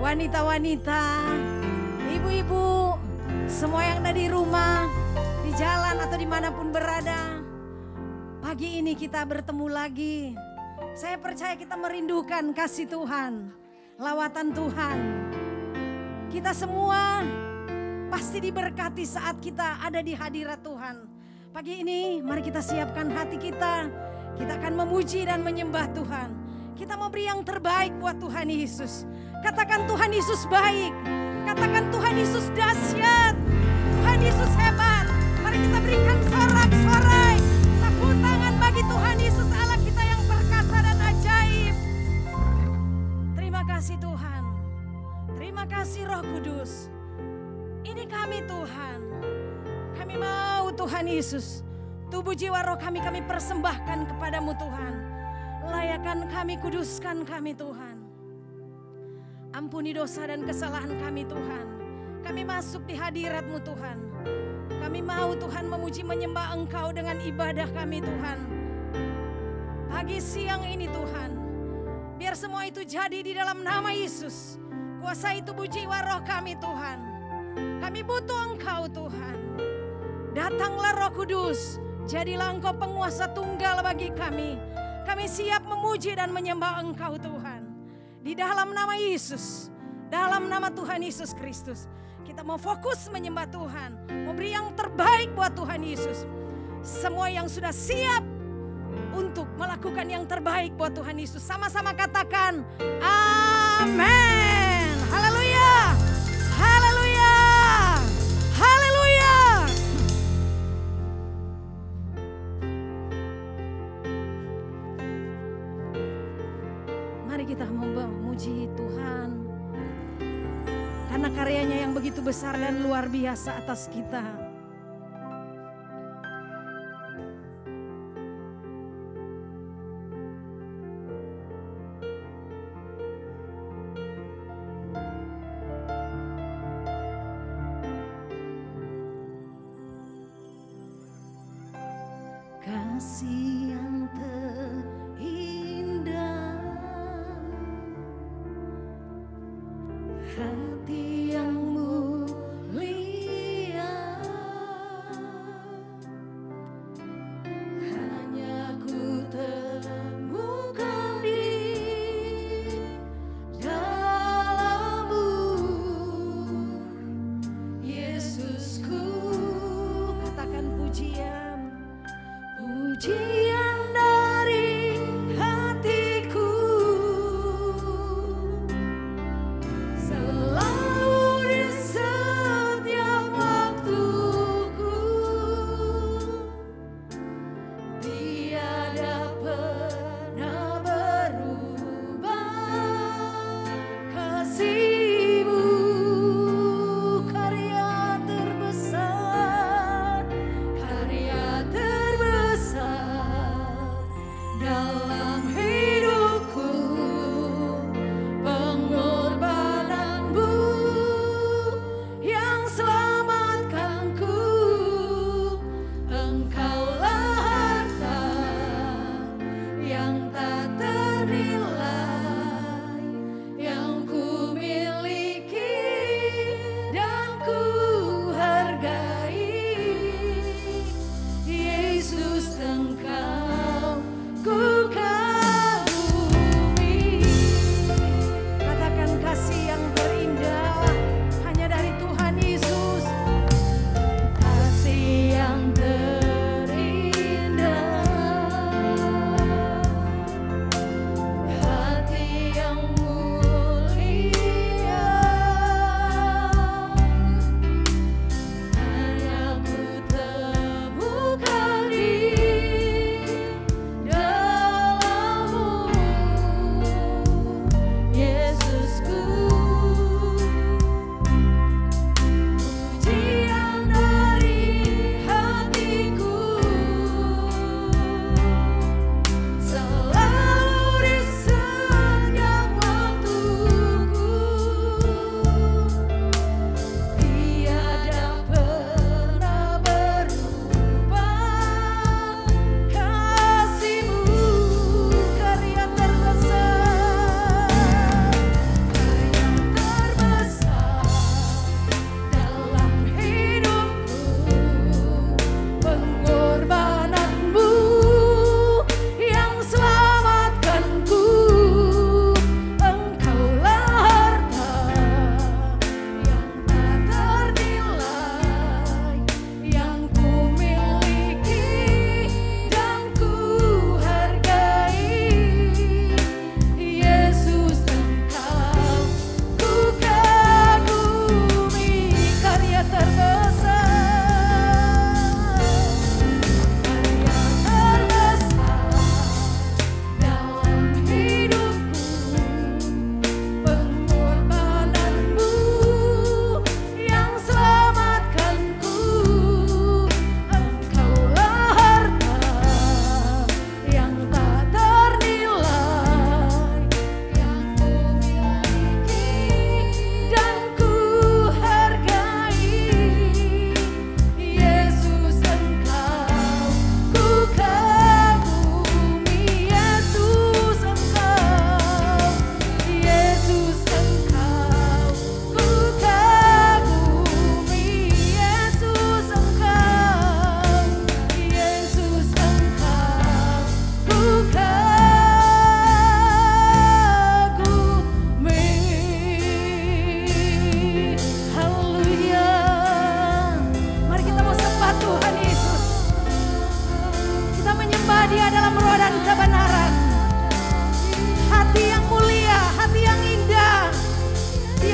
wanita-wanita, ibu-ibu, semua yang ada di rumah, di jalan atau dimanapun berada. Pagi ini kita bertemu lagi. Saya percaya kita merindukan kasih Tuhan, lawatan Tuhan. Kita semua pasti diberkati saat kita ada di hadirat Tuhan. Pagi ini mari kita siapkan hati kita. Kita akan memuji dan menyembah Tuhan. Kita mau beri yang terbaik buat Tuhan Yesus. Katakan Tuhan Yesus baik. Katakan Tuhan Yesus dahsyat. Tuhan Yesus hebat. Mari kita berikan sorak-sorai. Tepuk tangan bagi Tuhan Yesus Allah kita yang perkasa dan ajaib. Terima kasih Tuhan. Terima kasih Roh Kudus. Ini kami Tuhan. Kami mau Tuhan Yesus. Tubuh jiwa roh kami persembahkan kepadamu Tuhan. Layakan kami, kuduskan kami Tuhan. Ampuni dosa dan kesalahan kami Tuhan. Kami masuk di hadirat-Mu Tuhan. Kami mau Tuhan memuji menyembah Engkau dengan ibadah kami Tuhan. Pagi siang ini Tuhan. Biar semua itu jadi di dalam nama Yesus. Kuasai tubuh jiwa roh kami Tuhan. Kami butuh Engkau Tuhan. Datanglah Roh Kudus. Jadilah Engkau penguasa tunggal bagi kami. Kami siap memuji dan menyembah Engkau Tuhan. Di dalam nama Yesus. Dalam nama Tuhan Yesus Kristus. Kita mau fokus menyembah Tuhan. Mau beri yang terbaik buat Tuhan Yesus. Semua yang sudah siap untuk melakukan yang terbaik buat Tuhan Yesus. Sama-sama katakan amin. Haleluya. Haleluya. Haleluya. Mari kita memuji Tuhan. Karena karyanya yang begitu besar dan luar biasa atas kita. Kasih yang terindah, hati yang mulia, hanya ku temukan di dalam-Mu, Yesusku. Katakan pujian, pujian dari hatiku. Selalu di setiap waktuku. Tiada pernah berubah kasih-Mu. Karya terbesar, karya terbesar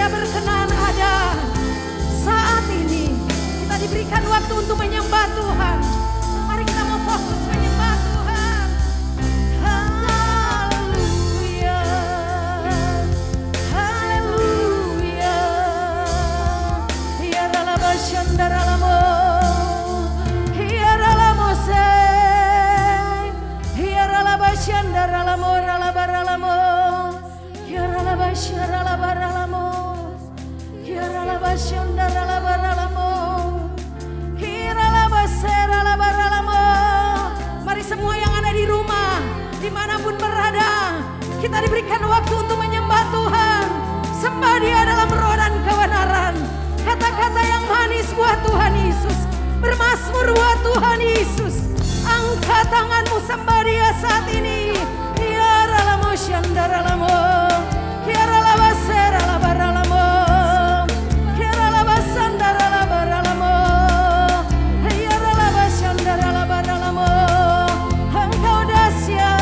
Dia berkenan ada. Saat ini kita diberikan waktu untuk menyembah Tuhan. Mari kita mau fokus menyembah Tuhan. Haleluya, haleluya. Ya ralaba shandaralamo, ya ralamo se, ya ralaba shandaralamo, ralabaralamo, ya ralaba shandaralabaralamo, ya ralaba shandaralabaralamo, ya ralaba seralabaralamo. Mari semua yang ada di rumah, dimanapun berada, kita diberikan waktu untuk menyembah Tuhan. Sembah Dia dalam roh dan kebenaran. Kata-kata yang manis buat Tuhan Yesus, bermazmur buat Tuhan Yesus. Angkat tanganmu, sembah Dia saat ini. Ya ralamo shandaralamo, ya ralaba seralabaralamo, ya ralaba sandaralabaralamo, ya ralaba shandaralabaralamo. Engkau dahsyat,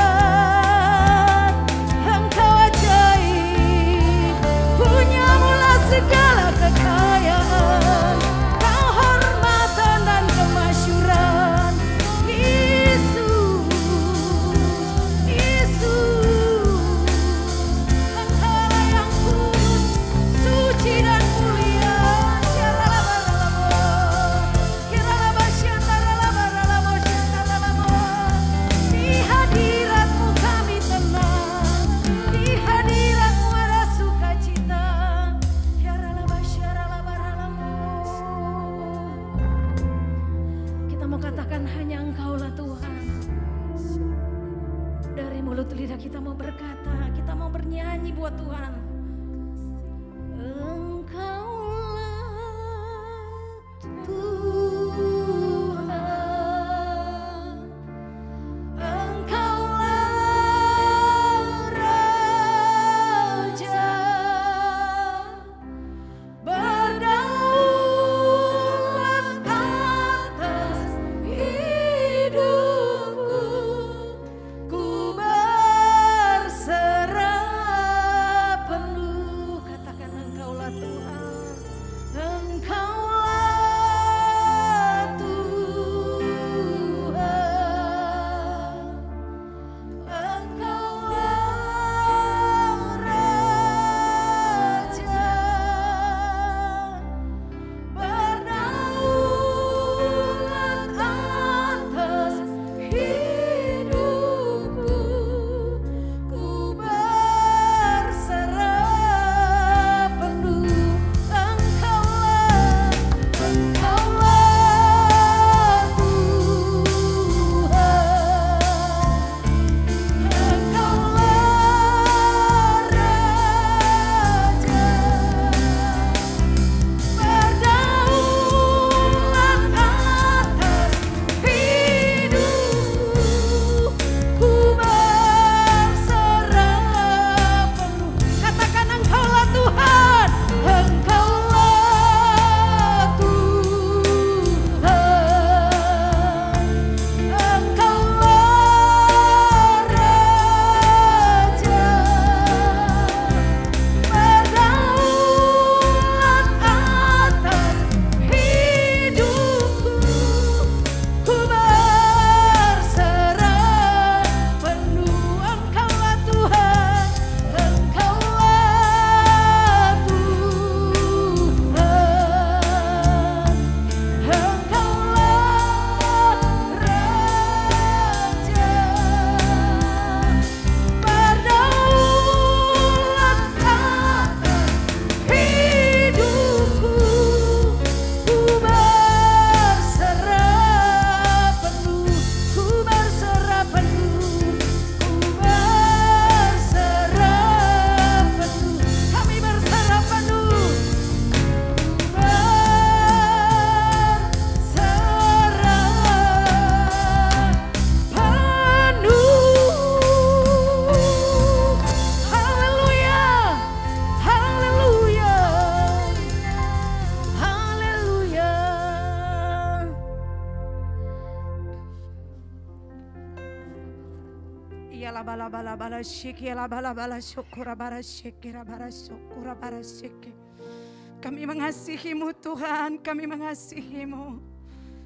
Engkau ajaib, punyamulah segala kekayaan, kehormatan dan kemasyuran. Yesus, Yesus, Engkaulah yang kudus, suci dan mulia. Di hadirat-Mu kami tenang, di hadirat-Mu ada sukacita. Kita mau katakan hanya Engkaulah Tuhan. Dari mulut lidah kita mau berkata, kita mau bernyanyi buat Tuhan. Engkaulah Tuhan, Engkaulah Raja, berdaulat atas hidupku. Ku berserah penuh. Katakan Engkaulah Tuhan, Engkaulah Tuhan, Engkaulah Raja, berdaulat atas hidupku. Ku berserah penuh. Engkaulah bala bala shiki la bala bala shokura bara shiki ra bara shokura bara shiki Kami mengasihi-Mu Tuhan, kami mengasihi-Mu.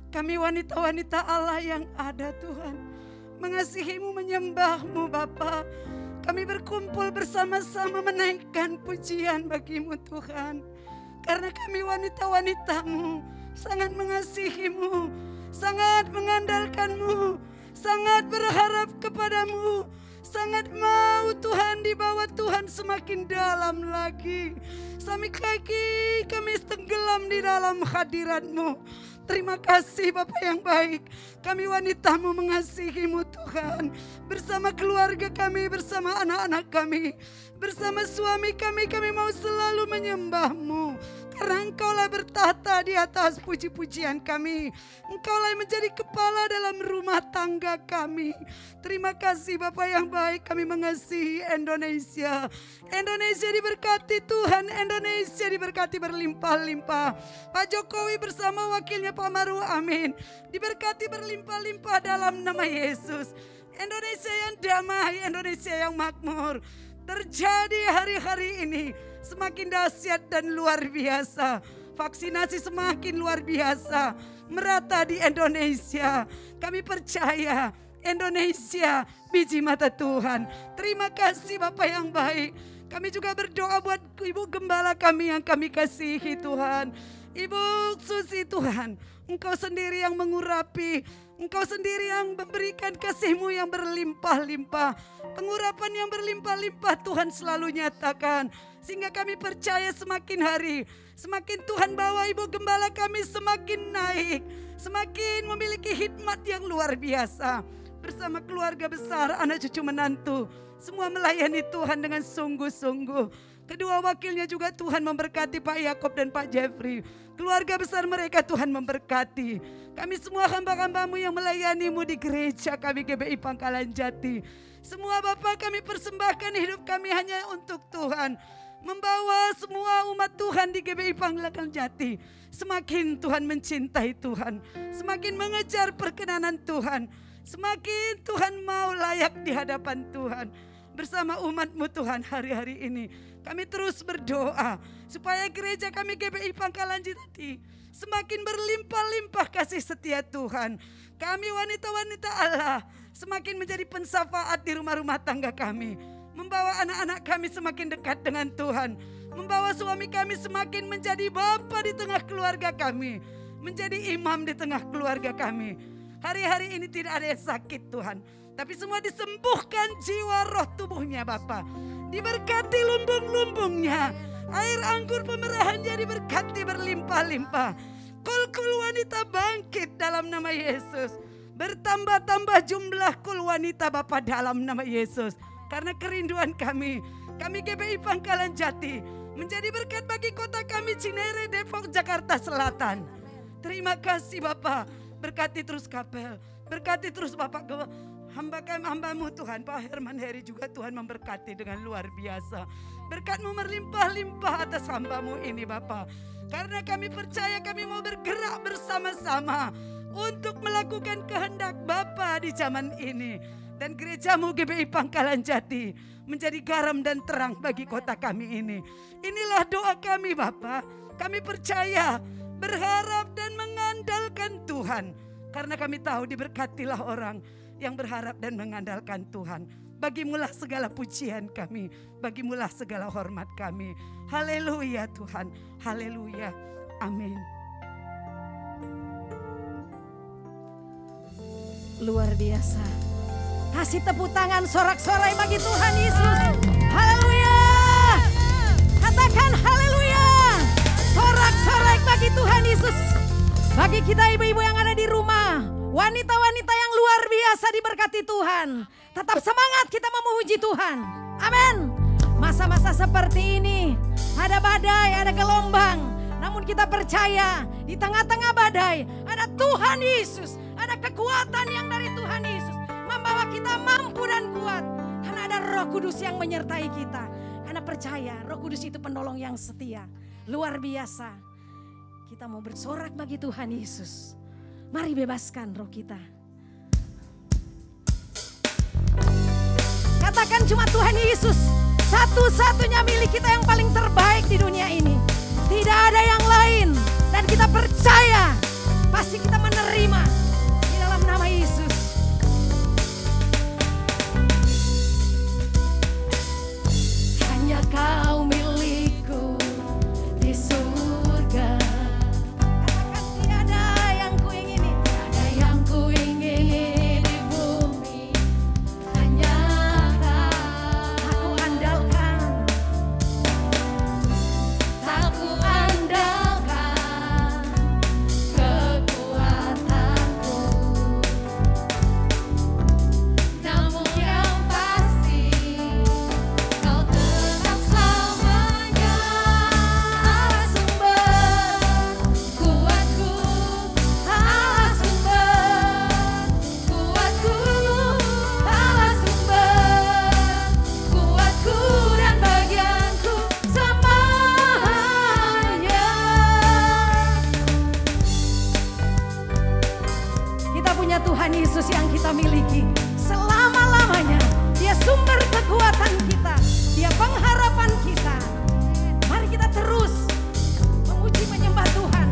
Kami wanita-wanita Allah yang ada Tuhan, mengasihi-Mu, menyembah-Mu Bapa. Kami berkumpul bersama-sama menaikkan pujian bagi-Mu Tuhan. Karena kami wanita-wanita-Mu sangat mengasihi-Mu, sangat mengandalkan-Mu, sangat berharap kepada-Mu, sangat mau Tuhan dibawa Tuhan semakin dalam lagi. Sampai kaki kami tenggelam di dalam hadirat-Mu. Terima kasih Bapa yang baik. Kami wanita-Mu mengasihi-Mu Tuhan. Bersama keluarga kami, bersama anak-anak kami, bersama suami kami mau selalu menyembah-Mu. Karena Engkaulah bertahta di atas puji-pujian kami. Engkaulah yang menjadi kepala dalam rumah tangga kami. Terima kasih Bapa yang baik, kami mengasihi Indonesia. Indonesia diberkati Tuhan, Indonesia diberkati berlimpah-limpah. Pak Jokowi bersama wakilnya Pak Maruf Amin diberkati berlimpah-limpah dalam nama Yesus. Indonesia yang damai, Indonesia yang makmur terjadi hari-hari ini semakin dahsyat dan luar biasa. Vaksinasi semakin luar biasa merata di Indonesia. Kami percaya Indonesia biji mata Tuhan. Terima kasih Bapak yang baik. Kami juga berdoa buat Ibu Gembala kami yang kami kasihi Tuhan. Ibu Susi Tuhan, Engkau sendiri yang mengurapi, Engkau sendiri yang memberikan kasih-Mu yang berlimpah-limpah. Pengurapan yang berlimpah-limpah Tuhan selalu nyatakan. Sehingga kami percaya semakin hari, semakin Tuhan bawa Ibu Gembala kami semakin naik. Semakin memiliki hikmat yang luar biasa. Bersama keluarga besar, anak cucu menantu. Semua melayani Tuhan dengan sungguh-sungguh. Kedua wakilnya juga Tuhan memberkati Pak Yakob dan Pak Jeffrey. Keluarga besar mereka Tuhan memberkati. Kami semua hamba-hamba-Mu yang melayani-Mu di gereja kami GBI Pangkalan Jati. Semua Bapak kami persembahkan hidup kami hanya untuk Tuhan. Membawa semua umat Tuhan di GBI Pangkalan Jati. Semakin Tuhan mencintai Tuhan. Semakin mengejar perkenanan Tuhan. Semakin Tuhan mau layak di hadapan Tuhan. Bersama umat-Mu Tuhan hari-hari ini. Kami terus berdoa supaya gereja kami GBI Pangkalan Jati semakin berlimpah-limpah kasih setia Tuhan. Kami wanita-wanita Allah semakin menjadi pensafaat di rumah-rumah tangga kami. Membawa anak-anak kami semakin dekat dengan Tuhan. Membawa suami kami semakin menjadi bapa di tengah keluarga kami. Menjadi imam di tengah keluarga kami. Hari-hari ini tidak ada yang sakit Tuhan. Tapi semua disembuhkan jiwa roh tubuhnya Bapa. Diberkati lumbung-lumbungnya. Air anggur pemerahannya diberkati berlimpah-limpah. Kul-kul wanita bangkit dalam nama Yesus. Bertambah-tambah jumlah kul wanita Bapa dalam nama Yesus. Karena kerinduan kami GBI Pangkalan Jati menjadi berkat bagi kota kami Cinere, Depok, Jakarta Selatan. Terima kasih Bapak. Berkati terus kapel. Berkati terus Bapak hamba-Mu Tuhan, Pak Herman Heri juga Tuhan memberkati dengan luar biasa. Berkat-Mu berlimpah-limpah atas hamba-Mu ini Bapak. Karena kami percaya kami mau bergerak bersama-sama untuk melakukan kehendak Bapa di zaman ini. Dan gereja-Mu GBI Pangkalan Jati menjadi garam dan terang bagi kota kami ini. Inilah doa kami Bapak. Kami percaya, berharap dan mengandalkan Tuhan. Karena kami tahu diberkatilah orang yang berharap dan mengandalkan Tuhan. Bagimulah segala pujian kami, bagimulah segala hormat kami. Haleluya Tuhan, haleluya, amin. Luar biasa. Kasih tepuk tangan sorak-sorai bagi Tuhan Yesus. Haleluya. Katakan haleluya. Sorak-sorai bagi Tuhan Yesus. Bagi kita ibu-ibu yang ada di rumah, wanita-wanita yang luar biasa diberkati Tuhan. Tetap semangat kita memuji Tuhan. Amin. Masa-masa seperti ini ada badai, ada gelombang. Namun kita percaya di tengah-tengah badai ada Tuhan Yesus. Ada kekuatan yang dari Tuhan Yesus. Membawa kita mampu dan kuat. Karena ada Roh Kudus yang menyertai kita. Karena percaya Roh Kudus itu penolong yang setia. Luar biasa. Kita mau bersorak bagi Tuhan Yesus. Mari bebaskan roh kita. Katakan cuma Tuhan Yesus. Satu-satunya milik kita yang paling terbaik di dunia ini. Tidak ada yang lain. Dan kita percaya pasti kita menerima di dalam nama Yesus. Hanya Kau milikku di surga. Katakan tiada yang kuingini, tiada yang kuingini di bumi. Hanya Kau aku andalkan, aku andalkan kekuatanku. Namun yang pasti Kau tetap selamanya sumber kuatku, Allah sumber kuatku, Allah sumber kuatku dan bagianku semuanya. Kita punya Tuhan Yesus yang kita miliki selama-lamanya. Dia sumber kekuatan kita, Dia pengharapan kita. Mari kita terus memuji menyembah Tuhan.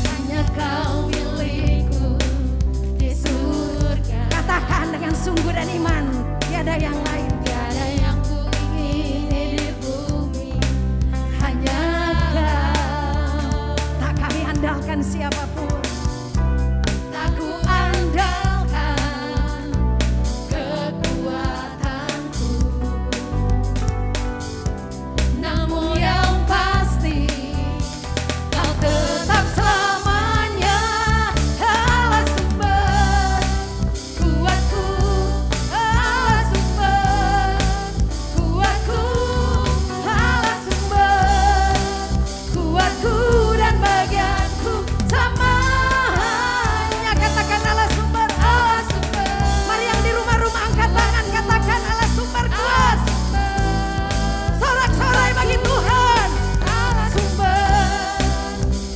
Hanya Kau milikku di surga. Katakan dengan sungguh dan iman, tiada yang lain, tiada yang kuingini di bumi. Hanya Kau, tak kami andalkan siapapun. Tak ku andalkan kekuatanku. Namun yang pasti Kau tetap selamanya Allah sumber kuatku, Allah sumber kuatku, Allah sumber kuatku dan bagianku semuanya. Katakan Allah sumber, Allah sumber. Mari yang di rumah-rumah angkat tangan, katakan Allah sumber kuat. Sorak-sorai bagi Tuhan. Allah sumber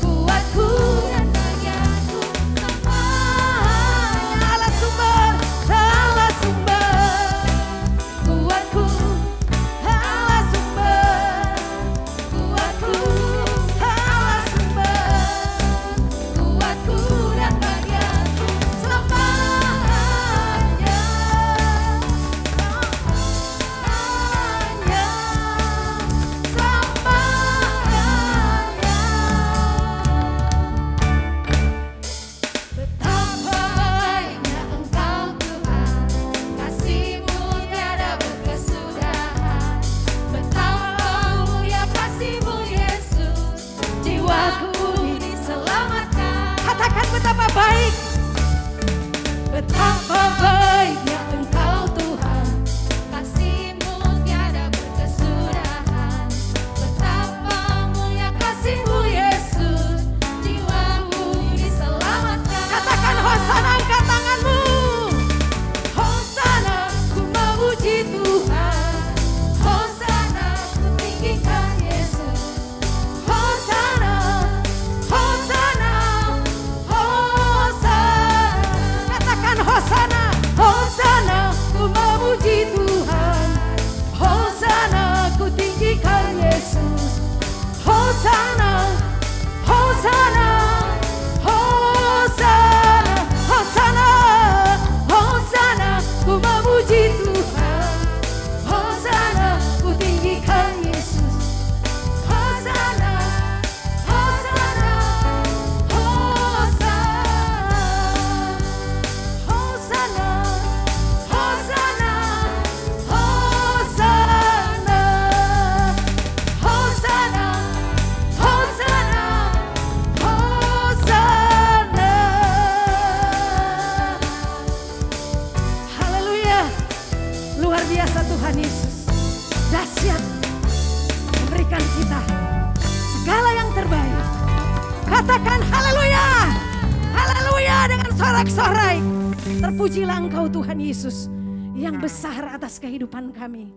kuatku dan bagianku semuanya. Allah sumber kuatku, Allah sumber kuatku, Allah sumber kuatku dan bagianku selamanya. Betapa baiknya Engkau Tuhan, kasih-Mu tiada berkesudahan. Betapa mulia kasih-Mu Yesus, jiwaku diselamatkan. Katakan betapa baik. Betapa baiknya Engkau Tuhan, kasih-Mu tiada berkesudahan. Betapa mulia kasih-Mu Yesus, jiwaku diselamatkan. Katakan Hosana, angkat tanganmu. Hosana, ku memuji Tuhan. Hosana, ku tinggikan Yesus. Hosana, Hosana, Hosana. Katakan Hosana, Hosana, ku memuji Tuhan. Hosana, ku tinggikan Yesus. Hosana, Hosana, Hosana, Hosana, Hosana, ku memuji Tuhan. Hosana, ku tinggikan Yesus. Hosana, Hosana, Hosana, Hosana, Hosana, Hosana, Hosana, Hosana, Hosana. Haleluya. Luar biasa Tuhan Yesus. Dahsyat. Memberikan kita segala yang terbaik. Katakan haleluya. Haleluya dengan sorak-sorai. Terpujilah Engkau Tuhan Yesus yang besar atas kehidupan kami.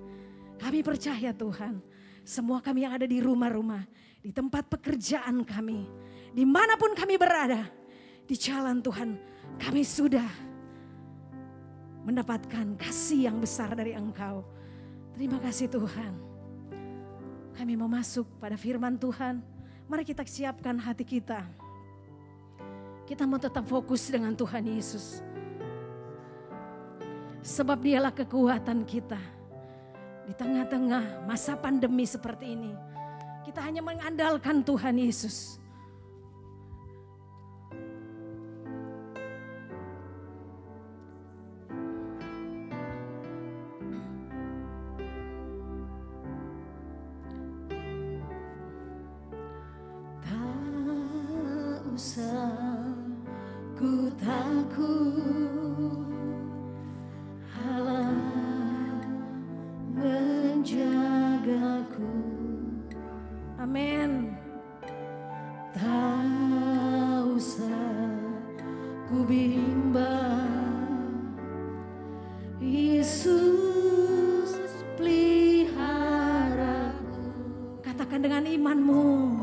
Kami percaya Tuhan, semua kami yang ada di rumah-rumah, di tempat pekerjaan kami, dimanapun kami berada, di jalan Tuhan, kami sudah mendapatkan kasih yang besar dari Engkau. Terima kasih Tuhan. Kami mau masuk pada firman Tuhan. Mari kita siapkan hati kita. Kita mau tetap fokus dengan Tuhan Yesus. Sebab dialah kekuatan kita. Di tengah-tengah masa pandemi seperti ini, kita hanya mengandalkan Tuhan Yesus. Tak usah ku takut, Allah menjagaku. Amin. Tak usah ku bimbang, Yesus peliharaku. Katakan dengan imanmu.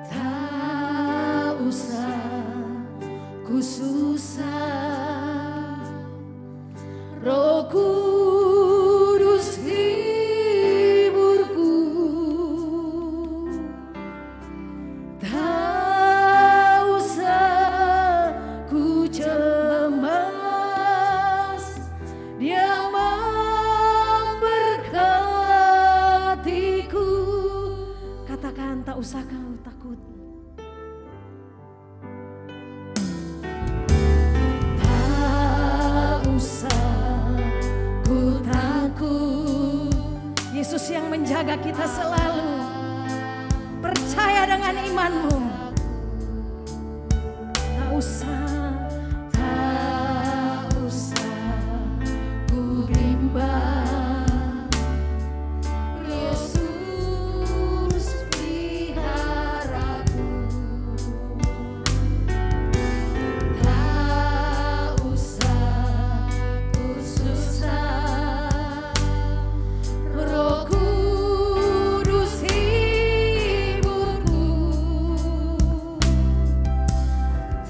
Tak usah ku susah, Roh Kudus hiburku. Tak usah ku cemas, Dia memberkatiku. Katakan, tak usah kau takut. Yesus yang menjaga kita selalu. Percaya dengan imanmu. Tak usah ku bimbang, Yesus peliharaku. Tak usah ku susah, Roh Kudus hiburku.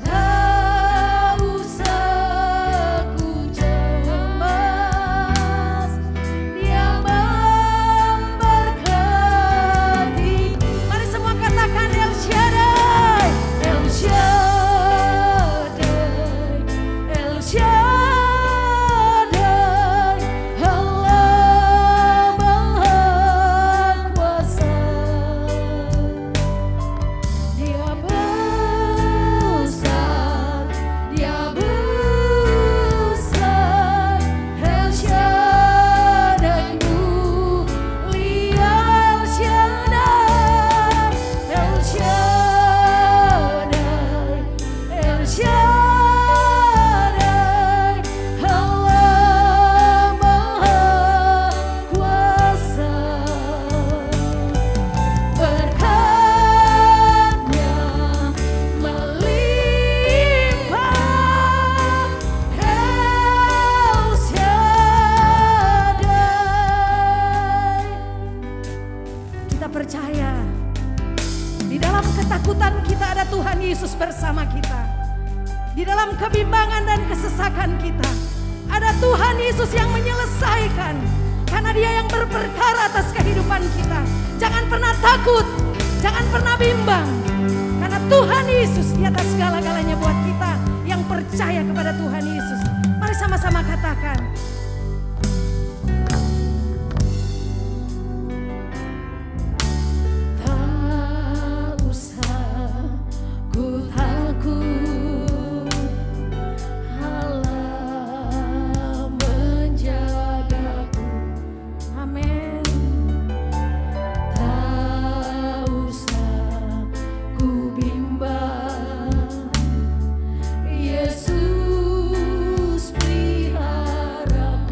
Tak usah ku cemas, Dia memberkati. Mari semua katakan El Shaddai, El Shaddai, El Shaddai, Allah Maha Kuasa. Dia besar, Dia besar, El Shaddai mulia, El Shaddai, El Shaddai, El Shaddai, Allah Maha Kuasa. Berkat-Nya melimpah, El Shaddai. Kita percaya di dalam ketakutan kita ada Tuhan Yesus bersama kita. Di dalam kebimbangan dan kesesakan kita ada Tuhan Yesus yang menyelesaikan. Karena Dia yang berperkara atas kehidupan kita. Jangan pernah takut, jangan pernah bimbang. Karena Tuhan Yesus di atas segala-galanya buat kita yang percaya kepada Tuhan Yesus. Mari sama-sama katakan. Tak usah ku takut, Allah menjagaku. Amin. Tak usah ku bimbang, Yesus peliharaku.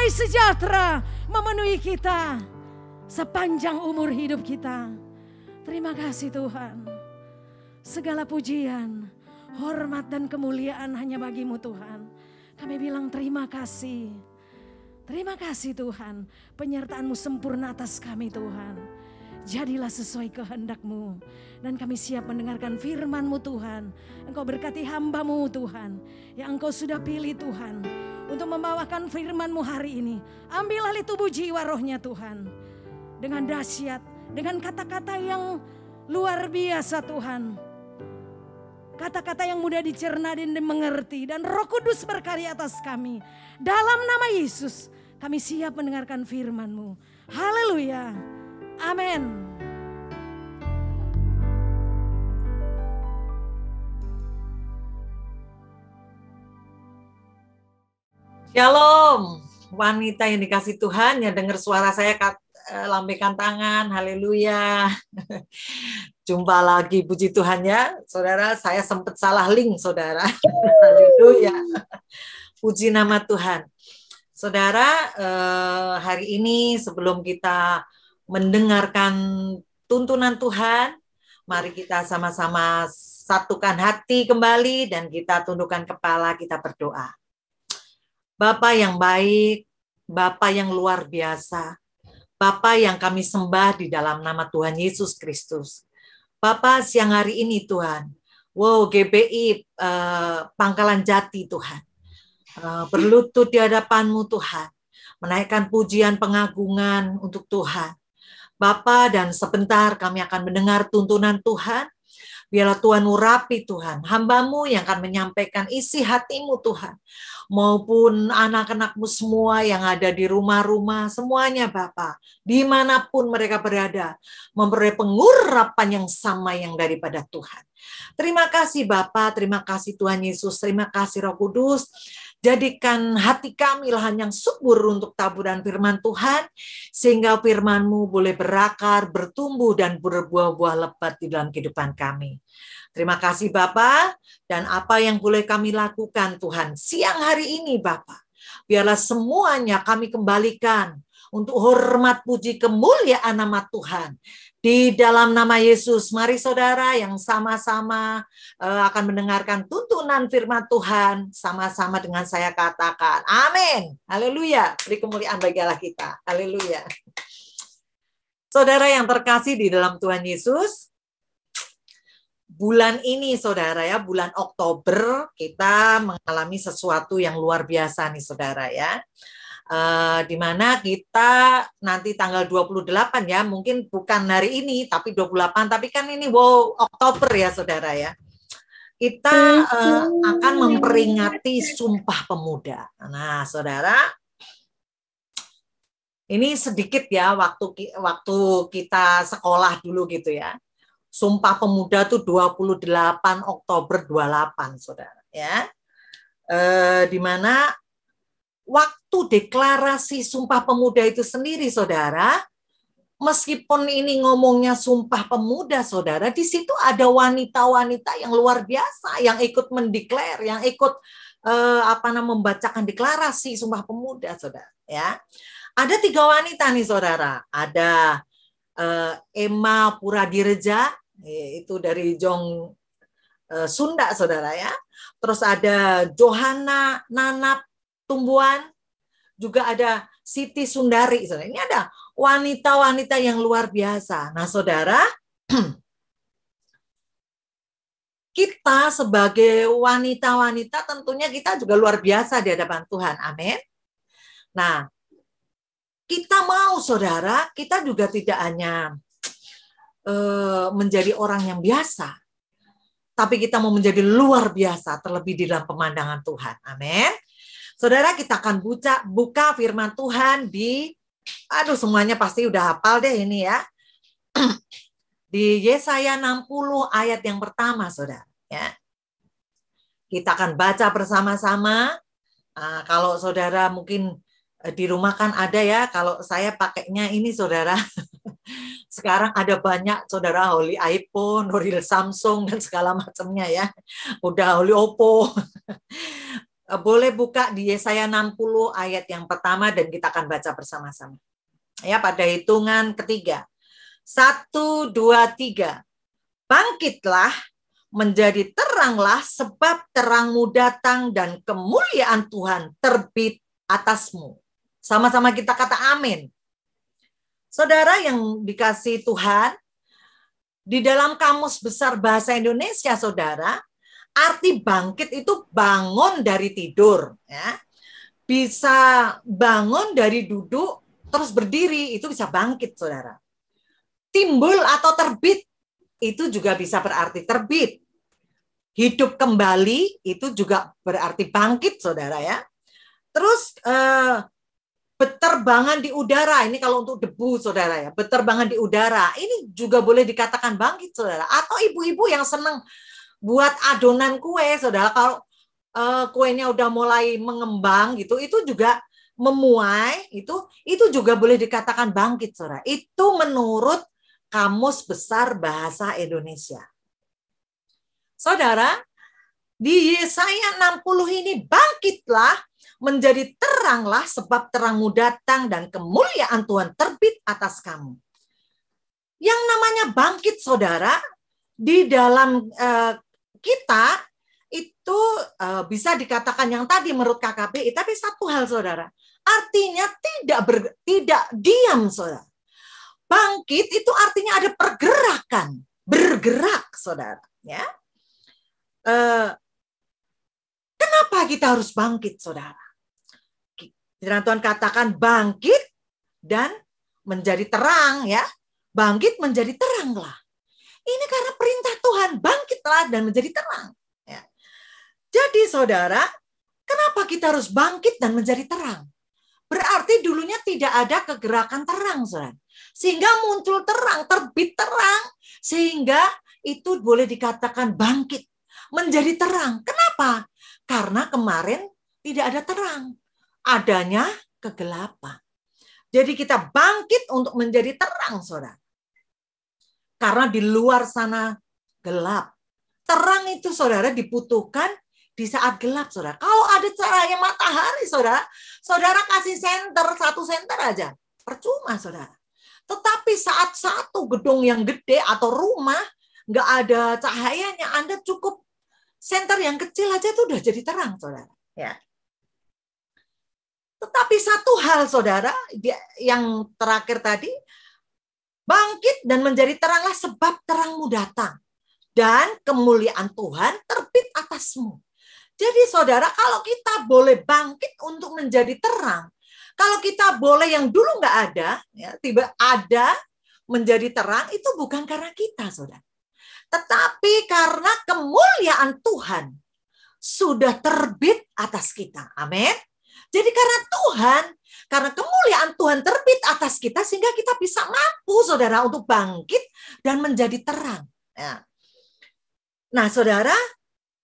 damai sejahtera memenuhi kita sepanjang umur hidup kita. Terima kasih Tuhan. Segala pujian, hormat dan kemuliaan hanya bagi-Mu Tuhan. Kami bilang terima kasih. Terima kasih Tuhan. Penyertaan-Mu sempurna atas kami Tuhan. Jadilah sesuai kehendak-Mu. Dan kami siap mendengarkan firman-Mu Tuhan. Engkau berkati hamba-Mu Tuhan. Yang Engkau sudah pilih Tuhan. Untuk membawakan firman-Mu hari ini. Ambil alih tubuh jiwa rohnya Tuhan. Dengan dahsyat. Dengan kata-kata yang luar biasa Tuhan. Kata-kata yang mudah dicerna dan dimengerti. Dan Roh Kudus berkarya atas kami. Dalam nama Yesus kami siap mendengarkan firman-Mu. Haleluya. Amin. Shalom, wanita yang dikasih Tuhan, yang dengar suara saya lambaikan tangan, haleluya. Jumpa lagi, puji Tuhan ya. Saudara, saya sempat salah link, saudara. Haleluya. Puji nama Tuhan. Saudara, hari ini sebelum kita mendengarkan tuntunan Tuhan, mari kita sama-sama satukan hati kembali dan kita tundukkan kepala, kita berdoa. Bapa yang baik, Bapa yang luar biasa, Bapa yang kami sembah di dalam nama Tuhan Yesus Kristus. Bapa, siang hari ini Tuhan, GBI Pangkalan Jati Tuhan, berlutut di hadapan-Mu Tuhan, menaikkan pujian pengagungan untuk Tuhan. Bapa, dan sebentar kami akan mendengar tuntunan Tuhan. Biarlah Tuhan urapi Tuhan, hamba-Mu yang akan menyampaikan isi hati-Mu Tuhan, maupun anak-anak-Mu semua yang ada di rumah-rumah, semuanya Bapa, dimanapun mereka berada, memperoleh pengurapan yang sama yang daripada Tuhan. Terima kasih Bapa, terima kasih Tuhan Yesus, terima kasih Roh Kudus. Jadikan hati kami lahan yang subur untuk taburan firman Tuhan, sehingga firman-Mu boleh berakar, bertumbuh, dan berbuah-buah lebat di dalam kehidupan kami. Terima kasih Bapa, dan apa yang boleh kami lakukan Tuhan siang hari ini Bapa, biarlah semuanya kami kembalikan untuk hormat puji kemuliaan nama Tuhan. Di dalam nama Yesus, mari saudara yang sama-sama akan mendengarkan tuntunan firman Tuhan, sama-sama dengan saya katakan, amin, haleluya, beri kemuliaan bagi Allah kita, haleluya. Saudara yang terkasih di dalam Tuhan Yesus, bulan ini saudara ya, bulan Oktober, kita mengalami sesuatu yang luar biasa nih saudara ya. Di mana kita nanti tanggal 28 ya, mungkin bukan hari ini tapi 28, tapi kan ini Oktober ya saudara ya. Kita akan memperingati Sumpah Pemuda. Nah, saudara, ini sedikit ya waktu kita sekolah dulu gitu ya. Sumpah Pemuda tuh 28 Oktober 28, saudara ya. Di mana waktu deklarasi Sumpah Pemuda itu sendiri, saudara, meskipun ini ngomongnya Sumpah Pemuda, saudara, di situ ada wanita-wanita yang luar biasa yang ikut mendeklar, yang ikut membacakan deklarasi Sumpah Pemuda, saudara. Ya, ada 3 wanita nih, saudara. Ada Emma Puradireja, itu dari Jong Sunda, saudara ya. Terus ada Johanna Nanap Tumbuhan, juga ada Siti Sundari. Ini ada wanita-wanita yang luar biasa. Nah, saudara, kita sebagai wanita-wanita tentunya kita juga luar biasa di hadapan Tuhan. Amin. Nah, kita mau, saudara, kita juga tidak hanya menjadi orang yang biasa, tapi kita mau menjadi luar biasa, terlebih di dalam pemandangan Tuhan. Amin. Saudara, kita akan buka firman Tuhan di, semuanya pasti udah hafal deh ini ya. Di Yesaya 60 ayat yang pertama, saudara. Ya. Kita akan baca bersama-sama. Kalau saudara mungkin di rumah kan ada ya, kalau saya pakainya ini saudara. Sekarang ada banyak saudara, Holy iPhone, Holy Samsung, dan segala macamnya ya. Udah Holy Oppo. boleh buka di Yesaya 60 ayat yang pertama dan kita akan baca bersama-sama. Ya, pada hitungan ketiga. 1, 2, 3. Bangkitlah, menjadi teranglah, sebab terangmu datang dan kemuliaan Tuhan terbit atasmu. Sama-sama kita kata amin. Saudara yang dikasihi Tuhan, di dalam Kamus Besar Bahasa Indonesia, saudara, arti bangkit itu bangun dari tidur. Ya. Bisa bangun dari duduk, terus berdiri, itu bisa bangkit, saudara. Timbul atau terbit, itu juga bisa berarti terbit. Hidup kembali, itu juga berarti bangkit, saudara ya. Terus beterbangan di udara, ini kalau untuk debu, saudara ya, beterbangan di udara, ini juga boleh dikatakan bangkit, saudara. Atau ibu-ibu yang senang buat adonan kue, saudara, kalau kuenya udah mulai mengembang gitu, itu juga memuai, itu juga boleh dikatakan bangkit, saudara. Itu menurut Kamus Besar Bahasa Indonesia. Saudara, di Yesaya 60 ini, bangkitlah, menjadi teranglah, sebab terangmu datang dan kemuliaan Tuhan terbit atas kamu. Yang namanya bangkit, saudara, di dalam kita itu bisa dikatakan yang tadi menurut KKBI, tapi satu hal, saudara, artinya tidak diam, saudara. Bangkit itu artinya ada pergerakan, bergerak, saudara. Ya, kenapa kita harus bangkit, saudara? Firman Tuhan katakan bangkit dan menjadi terang, ya. Bangkit menjadi teranglah. Ini karena perintah Tuhan, bangkitlah dan menjadi terang. Ya. Jadi saudara, kenapa kita harus bangkit dan menjadi terang? Berarti dulunya tidak ada kegerakan terang, saudara. Sehingga muncul terang, terbit terang, sehingga itu boleh dikatakan bangkit, menjadi terang. Kenapa? Karena kemarin tidak ada terang. Adanya kegelapan. Jadi kita bangkit untuk menjadi terang, saudara. Karena di luar sana gelap. Terang itu, saudara, dibutuhkan di saat gelap, saudara. Kalau ada cahaya matahari, saudara, saudara kasih senter, 1 senter aja. Percuma, saudara. Tetapi saat satu gedung yang gede atau rumah, nggak ada cahayanya, Anda cukup senter yang kecil aja itu udah jadi terang, saudara. Ya. Tetapi satu hal, saudara, yang terakhir tadi, bangkit dan menjadi teranglah, sebab terangmu datang dan kemuliaan Tuhan terbit atasmu. Jadi saudara, kalau kita boleh bangkit untuk menjadi terang, kalau kita boleh yang dulu nggak ada, ya, tiba ada menjadi terang, itu bukan karena kita, saudara. Tetapi karena kemuliaan Tuhan sudah terbit atas kita. Amin. Jadi karena Tuhan, karena kemuliaan Tuhan terbit atas kita, sehingga kita bisa mampu, saudara, untuk bangkit dan menjadi terang. Ya. Nah, saudara,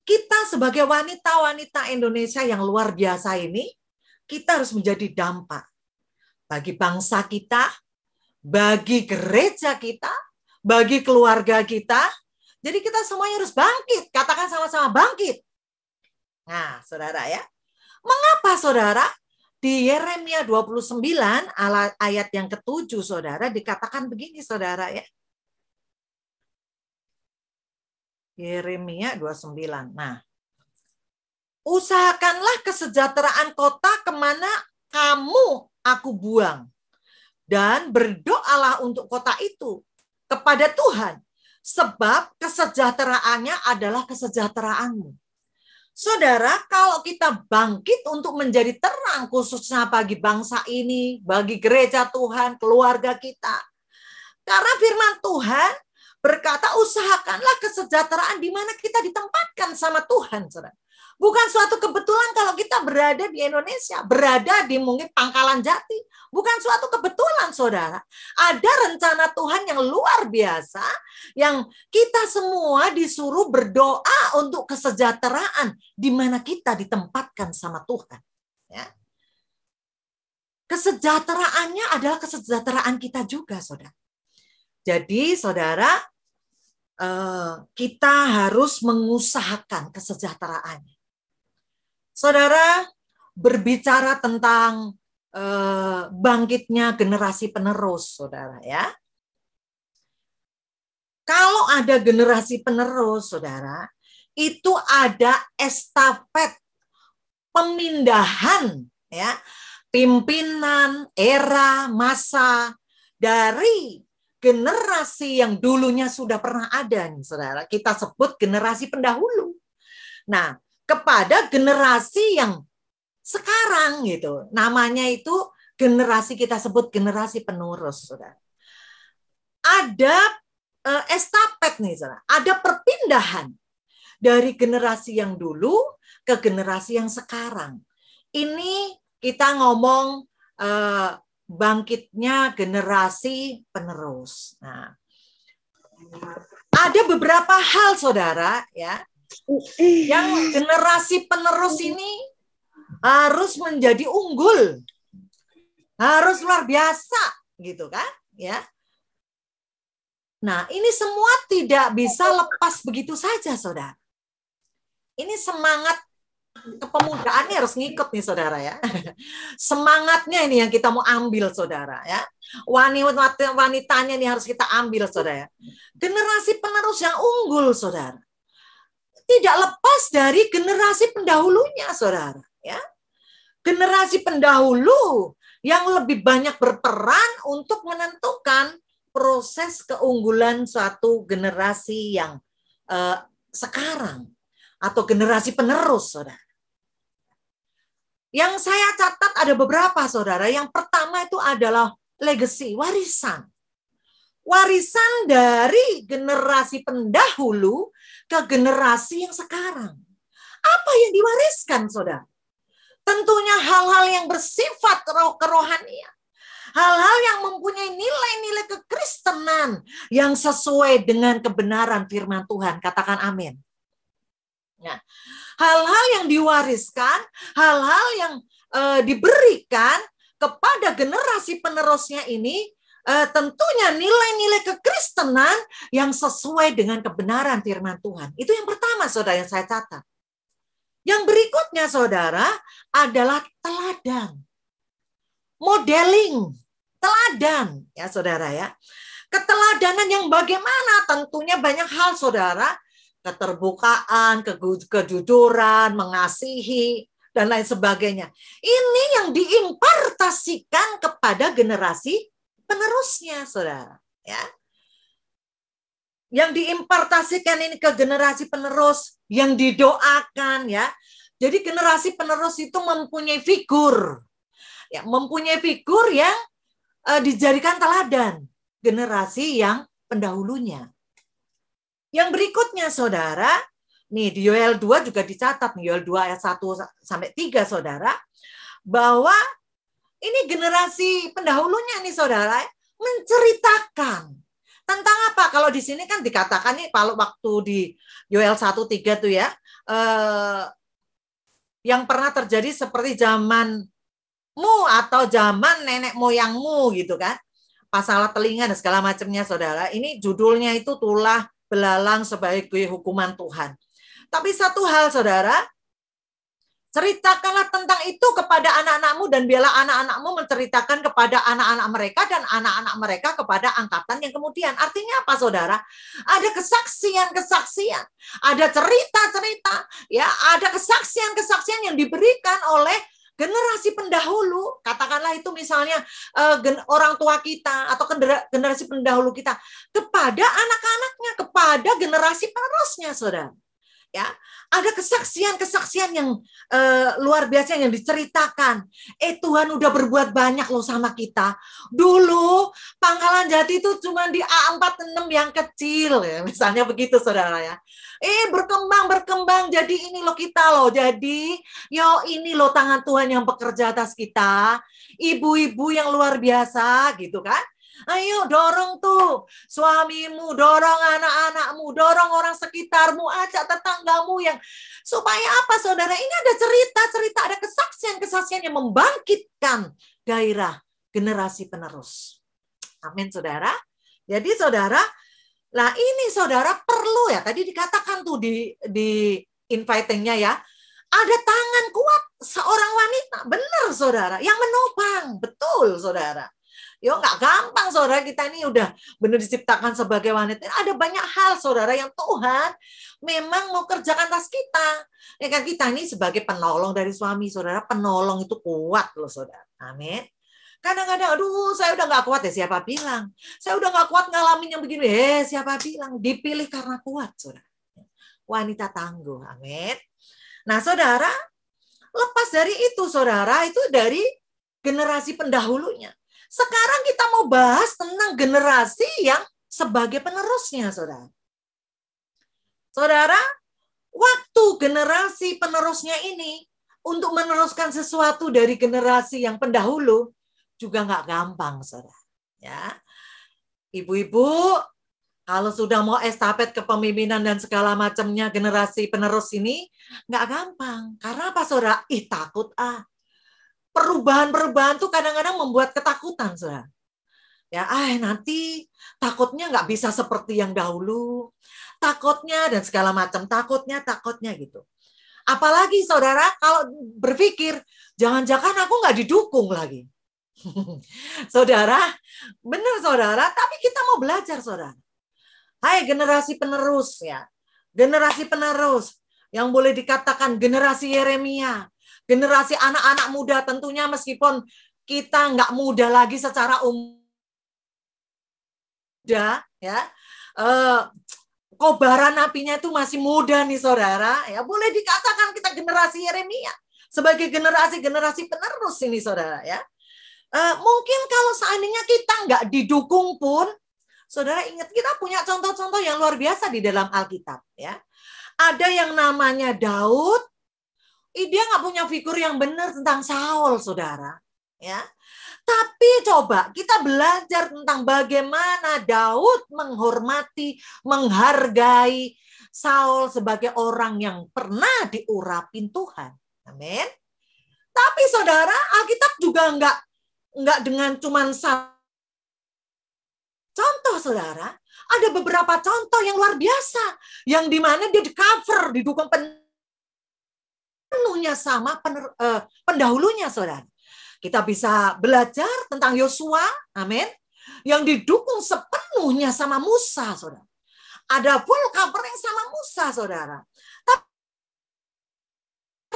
kita sebagai wanita-wanita Indonesia yang luar biasa ini, kita harus menjadi dampak bagi bangsa kita, bagi gereja kita, bagi keluarga kita. Jadi kita semuanya harus bangkit. Katakan sama-sama bangkit. Nah, saudara ya. Mengapa, saudara? Di Yeremia 29 ayat yang ke-7, saudara, dikatakan begini, saudara ya. Yeremia 29. Nah, usahakanlah kesejahteraan kota kemana kamu aku buang. Dan berdoalah untuk kota itu kepada Tuhan. Sebab kesejahteraannya adalah kesejahteraanmu. Saudara, kalau kita bangkit untuk menjadi terang, khususnya bagi bangsa ini, bagi gereja Tuhan, keluarga kita. Karena firman Tuhan berkata, usahakanlah kesejahteraan di mana kita ditempatkan sama Tuhan, saudara. Bukan suatu kebetulan kalau kita berada di Indonesia, berada di mungkin Pangkalan Jati. Bukan suatu kebetulan, saudara. Ada rencana Tuhan yang luar biasa, yang kita semua disuruh berdoa untuk kesejahteraan di mana kita ditempatkan sama Tuhan. Ya. Kesejahteraannya adalah kesejahteraan kita juga, saudara. Jadi, saudara, kita harus mengusahakan kesejahteraannya. saudara, berbicara tentang bangkitnya generasi penerus, saudara ya. Kalau ada generasi penerus, saudara, itu ada estafet pemindahan ya, pimpinan, era, masa dari generasi yang dulunya sudah pernah ada, nih, saudara. Kita sebut generasi pendahulu. Nah, kepada generasi yang sekarang gitu, namanya itu generasi, kita sebut generasi penerus, saudara. Ada estafet nih, saudara. Ada perpindahan dari generasi yang dulu ke generasi yang sekarang. Ini kita ngomong bangkitnya generasi penerus. Nah, ada beberapa hal, saudara, ya, yang generasi penerus ini harus menjadi unggul, harus luar biasa, gitu kan? Ya. Nah, ini semua tidak bisa lepas begitu saja, saudara. Ini semangat kepemudaannya harus ngikut nih, saudara ya. Semangatnya ini yang kita mau ambil, saudara ya. Wanitanya ini harus kita ambil, saudara ya. Generasi penerus yang unggul, saudara, tidak lepas dari generasi pendahulunya, saudara ya. Generasi pendahulu yang lebih banyak berperan untuk menentukan proses keunggulan suatu generasi yang sekarang atau generasi penerus, saudara. Yang saya catat ada beberapa, saudara. Yang pertama itu adalah legacy, warisan. Warisan dari generasi pendahulu ke generasi yang sekarang. Apa yang diwariskan, saudara? Tentunya hal-hal yang bersifat kerohanian. Hal-hal yang mempunyai nilai-nilai kekristenan yang sesuai dengan kebenaran firman Tuhan. Katakan amin. Nah, hal-hal yang diwariskan, hal-hal yang diberikan kepada generasi penerusnya ini, tentunya nilai-nilai kekristenan yang sesuai dengan kebenaran firman Tuhan. Itu yang pertama, saudara, yang saya catat. Yang berikutnya, saudara, adalah teladan. Modeling, teladan, ya saudara ya. Keteladanan yang bagaimana? Tentunya banyak hal, saudara. Keterbukaan, kejujuran, mengasihi, dan lain sebagainya. Ini yang diimpartasikan kepada generasi penerusnya, saudara. Ya. Yang diimpartasikan ini ke generasi penerus, yang didoakan, ya. Jadi generasi penerus itu mempunyai figur, ya, mempunyai figur yang dijadikan teladan generasi yang pendahulunya. Yang berikutnya, saudara, nih di Yoel 2 juga dicatat, nih Yoel 2 ayat 1-3, saudara, bahwa ini generasi pendahulunya nih, saudara, menceritakan tentang apa? Kalau di sini kan dikatakan nih, kalau waktu di Yoel 1:3 tuh ya, yang pernah terjadi seperti zamanmu atau zaman nenek moyangmu gitu kan, pasal telinga dan segala macamnya, saudara. Ini judulnya itu tulah belalang sebagai hukuman Tuhan. Tapi satu hal, saudara, ceritakanlah tentang itu kepada anak-anakmu dan biarlah anak-anakmu menceritakan kepada anak-anak mereka dan anak-anak mereka kepada angkatan yang kemudian. Artinya apa, saudara? Ada kesaksian-kesaksian, ada cerita-cerita, ya, ada kesaksian-kesaksian yang diberikan oleh generasi pendahulu. Katakanlah itu misalnya orang tua kita atau generasi pendahulu kita kepada anak-anaknya, kepada generasi penerusnya, saudara. Ya, ada kesaksian-kesaksian yang luar biasa yang diceritakan. Tuhan udah berbuat banyak loh sama kita. Dulu Pangkalan Jati itu cuma di A46 yang kecil, ya, misalnya begitu, saudara ya. Berkembang jadi ini loh kita loh. Jadi, ini loh tangan Tuhan yang bekerja atas kita. Ibu-ibu yang luar biasa gitu kan. Ayo dorong tuh suamimu, dorong anak-anakmu, dorong orang sekitarmu, ajak tetanggamu yang supaya apa, saudara? Ini ada cerita-cerita, ada kesaksian-kesaksian yang membangkitkan gairah generasi penerus. Amin, saudara. Jadi, saudara, lah ini, saudara, perlu ya. Tadi dikatakan tuh di inviting-nya ya, Ada tangan kuat seorang wanita, benar saudara, yang menopang, betul saudara. Yo nggak gampang saudara, kita ini udah benar diciptakan sebagai wanita. Ada banyak hal saudara yang Tuhan memang mau kerjakan atas kita. Ya kan, kita ini sebagai penolong dari suami saudara, penolong itu kuat loh saudara. Amin. Kadang-kadang, aduh saya udah nggak kuat ya, siapa bilang? Saya udah nggak kuat ngalamin yang begini. Siapa bilang? Dipilih karena kuat saudara. Wanita tangguh, amin. Nah saudara, lepas dari itu saudara, itu dari generasi pendahulunya. Sekarang kita mau bahas tentang generasi yang sebagai penerusnya, saudara. Saudara, waktu generasi penerusnya ini untuk meneruskan sesuatu dari generasi yang pendahulu juga nggak gampang, saudara. Ya, ibu-ibu, kalau sudah mau estafet kepemimpinan dan segala macamnya generasi penerus ini nggak gampang. Karena apa, saudara? Takut Perubahan-perubahan tuh kadang-kadang membuat ketakutan, saudara. Ya, nanti takutnya nggak bisa seperti yang dahulu, takutnya dan segala macam, takutnya gitu. Apalagi saudara kalau berpikir, jangan-jangan aku nggak didukung lagi. Saudara, benar saudara, tapi kita mau belajar saudara. Hai generasi penerus ya, generasi penerus yang boleh dikatakan generasi Yeremia. Generasi anak-anak muda tentunya meskipun kita nggak muda lagi secara muda ya, kobaran apinya itu masih muda nih saudara ya, boleh dikatakan kita generasi Yeremia sebagai generasi penerus ini saudara ya. Mungkin kalau seandainya kita nggak didukung pun, saudara ingat kita punya contoh-contoh yang luar biasa di dalam Alkitab ya. Ada yang namanya Daud. Dia nggak punya figur yang benar tentang Saul, saudara. Ya, tapi coba kita belajar tentang bagaimana Daud menghormati, menghargai Saul sebagai orang yang pernah diurapin Tuhan. Amin. Tapi saudara, Alkitab juga nggak dengan cuman contoh, saudara. Ada beberapa contoh yang luar biasa, yang dimana dia di-cover, didukung penuhnya sama pendahulunya, saudara. Kita bisa belajar tentang Yosua, amin, yang didukung sepenuhnya sama Musa, saudara. Ada full covering sama Musa, saudara. Tapi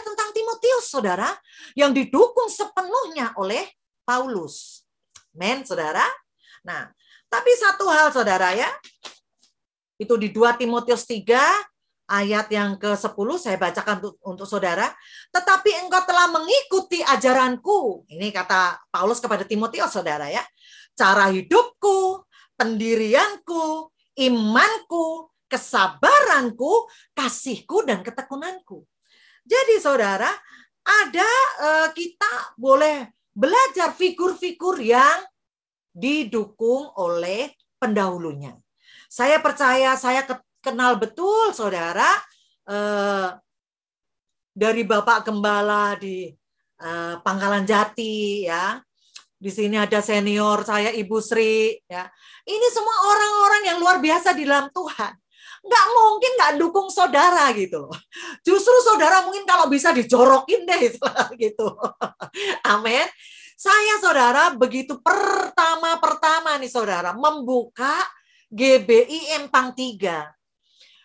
tentang Timotius, saudara, yang didukung sepenuhnya oleh Paulus. Amin, saudara. Nah, tapi satu hal, saudara ya, itu di 2 Timotius 3, ayat yang ke-10 saya bacakan untuk saudara. Tetapi engkau telah mengikuti ajaranku. Ini kata Paulus kepada Timotius, saudara ya. Cara hidupku, pendirianku, imanku, kesabaranku, kasihku, dan ketekunanku. Jadi saudara, ada kita boleh belajar figur-figur yang didukung oleh pendahulunya. Saya percaya, saya kenal betul saudara dari Bapak Gembala di Pangkalan Jati ya. Di sini ada senior saya Ibu Sri ya. Ini semua orang-orang yang luar biasa di dalam Tuhan. Nggak mungkin nggak dukung saudara gitu loh. Justru saudara mungkin kalau bisa dijorokin deh gitu. Amin. Saya saudara begitu pertama nih saudara membuka GBI Empang 3.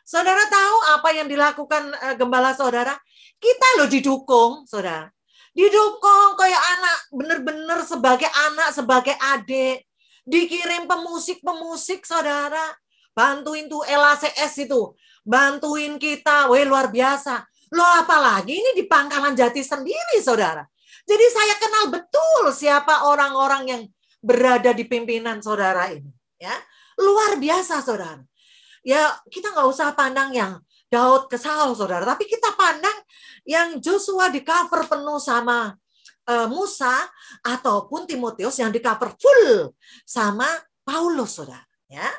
Saudara tahu apa yang dilakukan gembala saudara? Kita loh didukung, saudara. Didukung kayak anak, bener-bener sebagai anak, sebagai adik. Dikirim pemusik-pemusik, saudara. Bantuin tuh LACS itu. Bantuin kita, luar biasa. Loh apalagi ini di Pangkalan Jati sendiri, saudara. Jadi saya kenal betul siapa orang-orang yang berada di pimpinan saudara ini. Ya, luar biasa, saudara. Ya kita nggak usah pandang yang Daud ke Saul, saudara. Tapi kita pandang yang Joshua di cover penuh sama Musa, ataupun Timotius yang di cover full sama Paulus, saudara. Ya.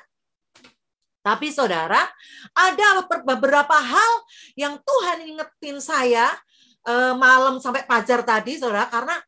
Tapi saudara, ada beberapa hal yang Tuhan ingetin saya malam sampai fajar tadi, saudara. Karena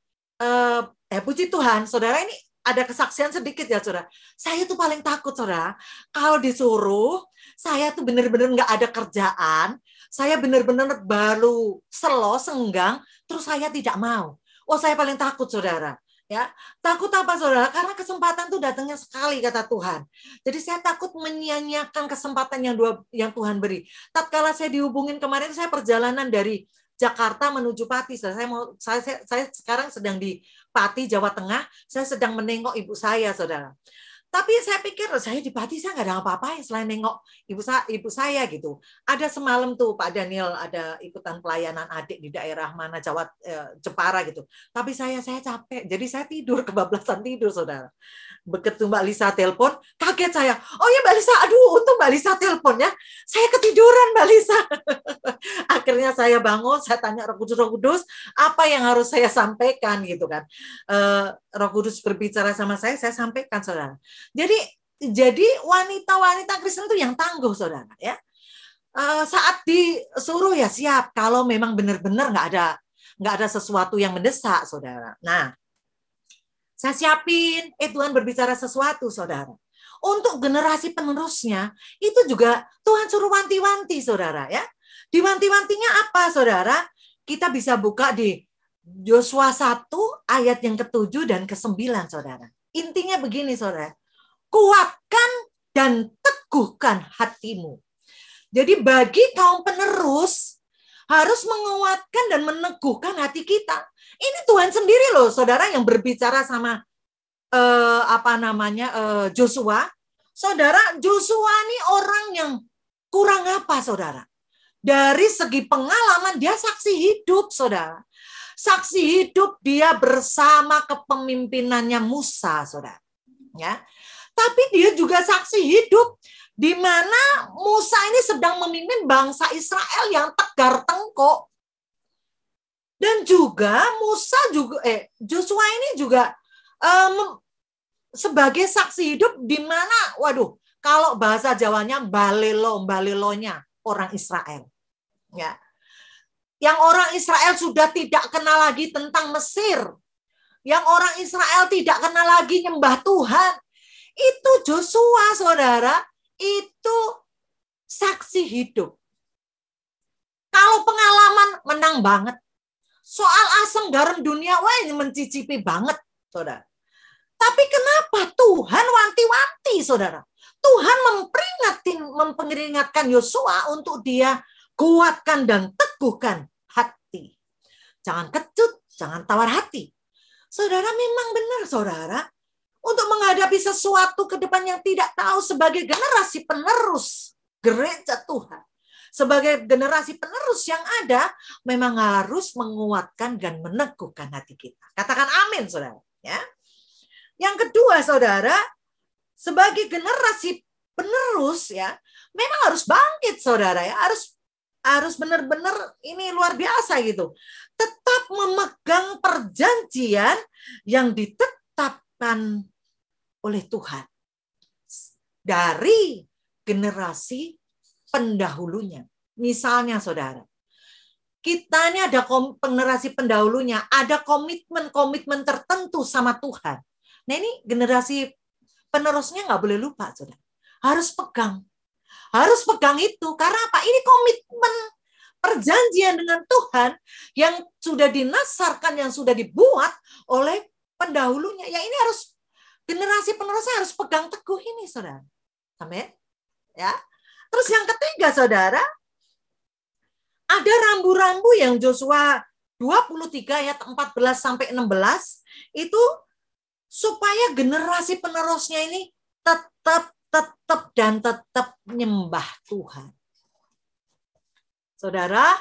puji Tuhan, saudara ini ada kesaksian sedikit ya, saudara. Saya tuh paling takut, saudara. Kalau disuruh, saya tuh bener-bener nggak ada kerjaan. Saya benar-benar baru senggang, terus saya tidak mau. Oh, saya paling takut, saudara. Ya, takut apa, saudara? Karena kesempatan itu datangnya sekali, kata Tuhan. Jadi saya takut menyia-nyiakan kesempatan yang Tuhan beri. Tatkala saya dihubungin kemarin, saya perjalanan dari Jakarta menuju Pati. Saya sekarang sedang di Pati, Jawa Tengah. Saya sedang menengok ibu saya, saudara. Tapi saya pikir saya di Pati saya nggak ada apa-apain selain nengok ibu saya gitu. Ada semalam tuh Pak Daniel ada ikutan pelayanan adik di daerah mana Jepara gitu. Tapi saya capek, jadi saya tidur, kebablasan tidur, saudara. Begitu Mbak Lisa telepon, kaget saya. Oh ya Mbak Lisa, aduh untung Mbak Lisa telepon ya. Saya ketiduran Mbak Lisa. Akhirnya saya bangun, saya tanya Roh Kudus, apa yang harus saya sampaikan gitu kan. Roh Kudus berbicara sama saya sampaikan, saudara. Jadi wanita-wanita Kristen itu yang tangguh, saudara. Ya, saat disuruh ya siap. Kalau memang benar-benar nggak ada sesuatu yang mendesak, saudara. Nah, saya siapin. Tuhan berbicara sesuatu, saudara. Untuk generasi penerusnya itu juga Tuhan suruh wanti-wanti, saudara. Ya, diwanti-wantinya apa, saudara? Kita bisa buka di Yosua 1 ayat yang ke-7 dan ke-9, saudara. Intinya begini, saudara. Kuatkan dan teguhkan hatimu. Jadi bagi kaum penerus harus menguatkan dan meneguhkan hati kita. Ini Tuhan sendiri loh, saudara, yang berbicara sama Joshua. Saudara, Joshua ini orang yang kurang apa, saudara? Dari segi pengalaman dia saksi hidup, saudara. Saksi hidup dia bersama kepemimpinannya Musa, saudara. Ya. Tapi dia juga saksi hidup di mana Musa ini sedang memimpin bangsa Israel yang tegar tengkuk. Dan juga Joshua ini juga sebagai saksi hidup di mana, waduh, kalau bahasa Jawanya balelonya orang Israel. Ya. Yang orang Israel sudah tidak kenal lagi tentang Mesir. Yang orang Israel tidak kenal lagi nyembah Tuhan. Itu Joshua, saudara, itu saksi hidup. Kalau pengalaman menang banget. Soal asam garam dunia, wah ini mencicipi banget, saudara. Tapi kenapa Tuhan wanti-wanti, saudara? Tuhan memperingatkan Yosua untuk dia kuatkan dan teguhkan hati. Jangan kecut, jangan tawar hati. Saudara, memang benar, saudara. Untuk menghadapi sesuatu ke depan yang tidak tahu sebagai generasi penerus gereja Tuhan. Sebagai generasi penerus yang ada, memang harus menguatkan dan meneguhkan hati kita. Katakan amin, saudara. Ya. Yang kedua, saudara, sebagai generasi penerus, ya, memang harus bangkit, saudara. Ya, harus benar-benar ini luar biasa gitu. Tetap memegang perjanjian yang ditetapkan oleh Tuhan dari generasi pendahulunya. Misalnya, saudara, kita ini ada generasi pendahulunya, ada komitmen tertentu sama Tuhan. Nah, ini generasi penerusnya nggak boleh lupa, saudara. Harus pegang itu. Karena apa? Ini komitmen perjanjian dengan Tuhan yang sudah dinasarkan, yang sudah dibuat oleh pendahulunya. Ya, ini harus generasi penerusnya harus pegang teguh ini, saudara. Amin. Ya. Terus yang ketiga, saudara, ada rambu-rambu yang Joshua 23 ayat 14 sampai 16 itu supaya generasi penerusnya ini tetap nyembah Tuhan. Saudara,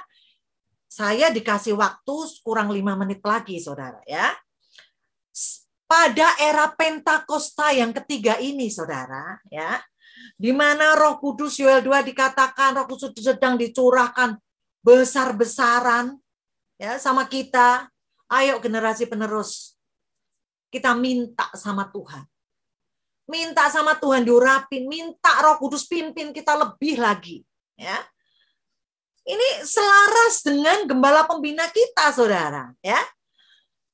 saya dikasih waktu kurang 5 menit lagi, saudara, ya. Pada era Pentakosta yang ketiga ini, saudara, ya, di mana Roh Kudus, Yoel 2 dikatakan Roh Kudus sedang dicurahkan besar-besaran, ya, sama kita. Ayo generasi penerus, kita minta sama Tuhan. Minta sama Tuhan diurapin, minta Roh Kudus pimpin kita lebih lagi, ya. Ini selaras dengan gembala pembina kita, saudara, ya.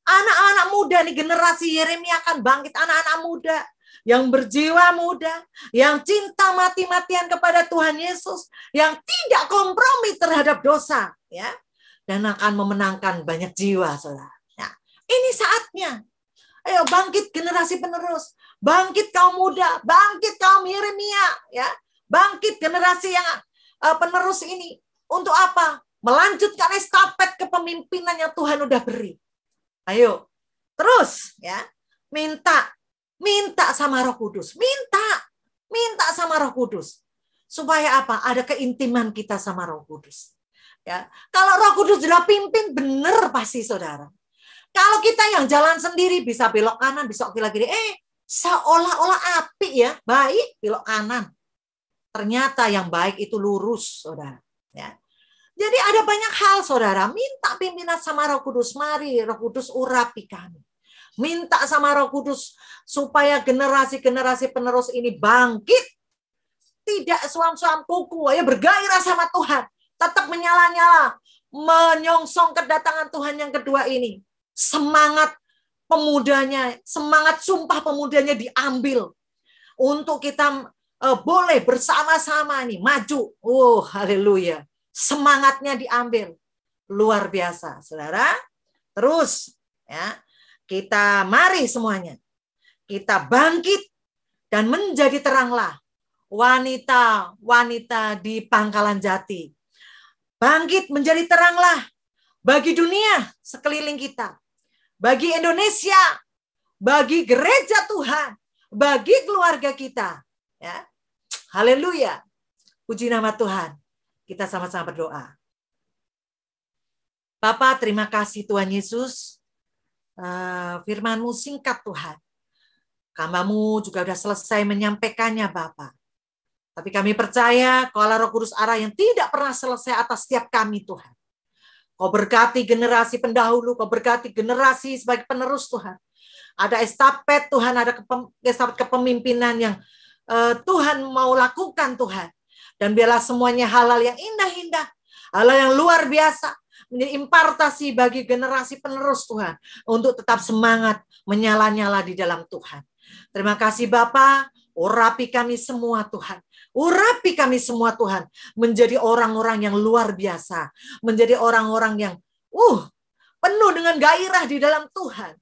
Anak-anak muda nih, generasi Yeremia akan bangkit, anak-anak muda yang berjiwa muda, yang cinta mati-matian kepada Tuhan Yesus, yang tidak kompromi terhadap dosa, ya, dan akan memenangkan banyak jiwa, saudara. Ya, ini saatnya. Ayo bangkit generasi penerus, bangkit kaum muda, bangkit kaum Yeremia, ya, bangkit generasi yang penerus ini. Untuk apa? Melanjutkan estafet kepemimpinan yang Tuhan udah beri. Ayo, terus, ya, minta sama Roh Kudus, minta sama Roh Kudus, supaya apa? Ada keintiman kita sama Roh Kudus. Ya, kalau Roh Kudus sudah pimpin, benar pasti, saudara. Kalau kita yang jalan sendiri, bisa belok kanan, bisa belok kiri, seolah-olah api, ya, baik belok kanan. Ternyata yang baik itu lurus, saudara. Ya. Jadi ada banyak hal, saudara. Minta pimpinan sama Roh Kudus. Mari Roh Kudus urapi kami. Minta sama Roh Kudus supaya generasi-generasi penerus ini bangkit. Tidak suam-suam kuku, ya, bergairah sama Tuhan. Tetap menyala-nyala, menyongsong kedatangan Tuhan yang kedua ini. Semangat pemudanya, semangat sumpah pemudanya diambil. Untuk kita boleh bersama-sama nih maju. Oh, haleluya. Semangatnya diambil. Luar biasa, saudara. Terus, ya, kita mari semuanya. Kita bangkit dan menjadi teranglah. Wanita-wanita di Pangkalan Jati. Bangkit menjadi teranglah bagi dunia sekeliling kita. Bagi Indonesia, bagi gereja Tuhan, bagi keluarga kita. Ya. Haleluya. Puji nama Tuhan. Kita sama-sama berdoa. Bapa, terima kasih Tuhan Yesus. Firman-Mu singkat Tuhan. Hamba-Mu juga sudah selesai menyampaikannya Bapa. Tapi kami percaya kalau Roh Kudus Allah yang tidak pernah selesai atas setiap kami Tuhan. Kau berkati generasi pendahulu, Kau berkati generasi sebagai penerus Tuhan. Ada estafet Tuhan, ada estafet kepemimpinan yang Tuhan mau lakukan Tuhan. Dan biarlah semuanya halal yang indah-indah, halal yang luar biasa, menjadi impartasi bagi generasi penerus Tuhan, untuk tetap semangat menyala-nyala di dalam Tuhan. Terima kasih Bapa, urapi kami semua Tuhan. Urapi kami semua Tuhan, menjadi orang-orang yang luar biasa, menjadi orang-orang yang penuh dengan gairah di dalam Tuhan.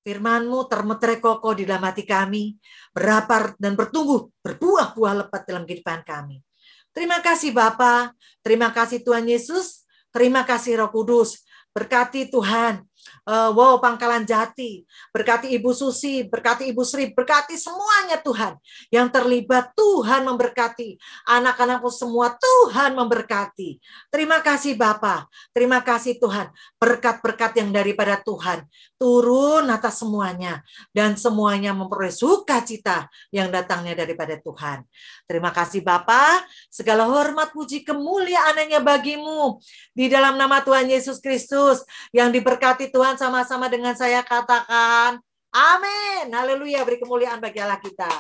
Firman-Mu termeter kokoh di dalam hati kami, berapar dan bertumbuh, berbuah-buah lebat dalam kehidupan kami. Terima kasih Bapa, terima kasih Tuhan Yesus, terima kasih Roh Kudus. Berkati Tuhan, Pangkalan Jati, berkati Ibu Susi, berkati Ibu Sri, berkati semuanya Tuhan yang terlibat. Tuhan memberkati anak-anakmu semua, Tuhan memberkati. Terima kasih Bapa, terima kasih Tuhan. Berkat-berkat yang daripada Tuhan turun atas semuanya, dan semuanya memperoleh sukacita yang datangnya daripada Tuhan. Terima kasih Bapa, segala hormat, puji, kemuliaan hanya bagi-Mu di dalam nama Tuhan Yesus Kristus. Yang diberkati Tuhan, sama-sama dengan saya katakan amin. Haleluya, beri kemuliaan bagi Allah kita.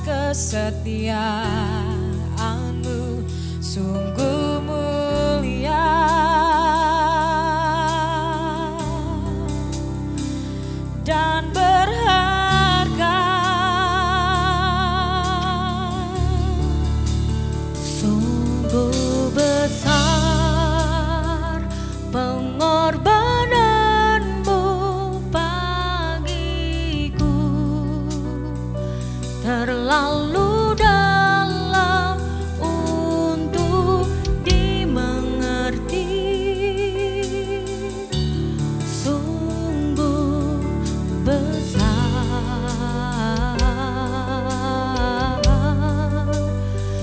Kesetiaan-Mu sungguh mulia. terlalu dalam untuk dimengerti. Sungguh besar,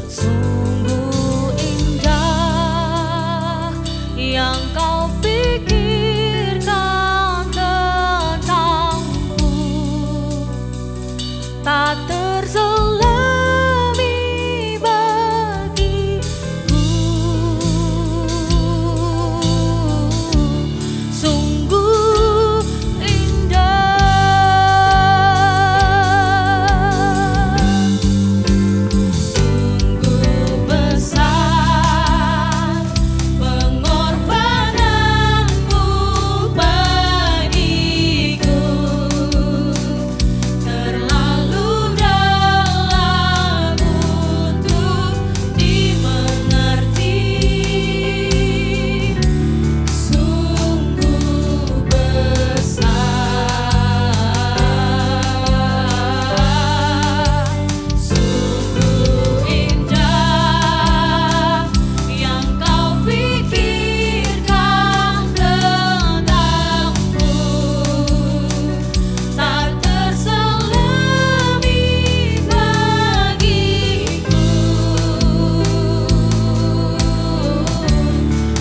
sungguh indah yang kau pikirkan tentangku, tak terselami bagiku. Sungguh indah, sungguh besar pengorbananmu bagiku, terlalu dalam untuk dimengerti. Sungguh besar, sungguh indah yang kau pikirkan tentangku, tak terselami bagiku.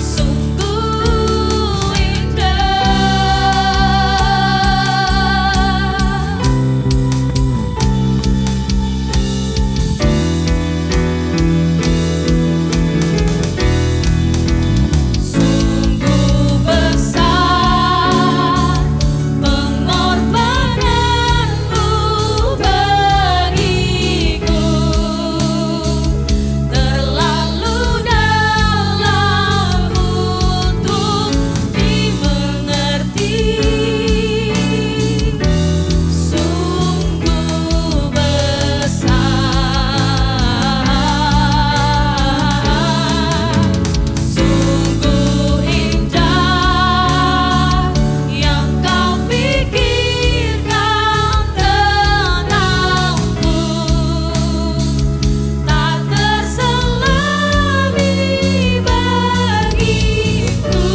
Sungguh sungguh besar pengorbananmu bagiku, terlalu dalam untuk dimengerti. Sungguh besar, sungguh indah yang kau pikirkan tentangku, tak terselami bagiku.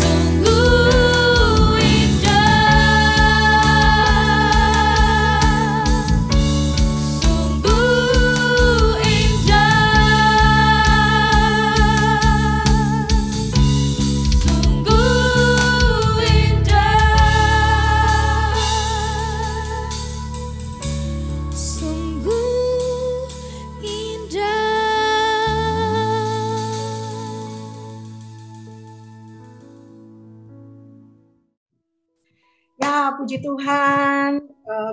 Sungguh indah, sungguh indah. Ya, puji Tuhan,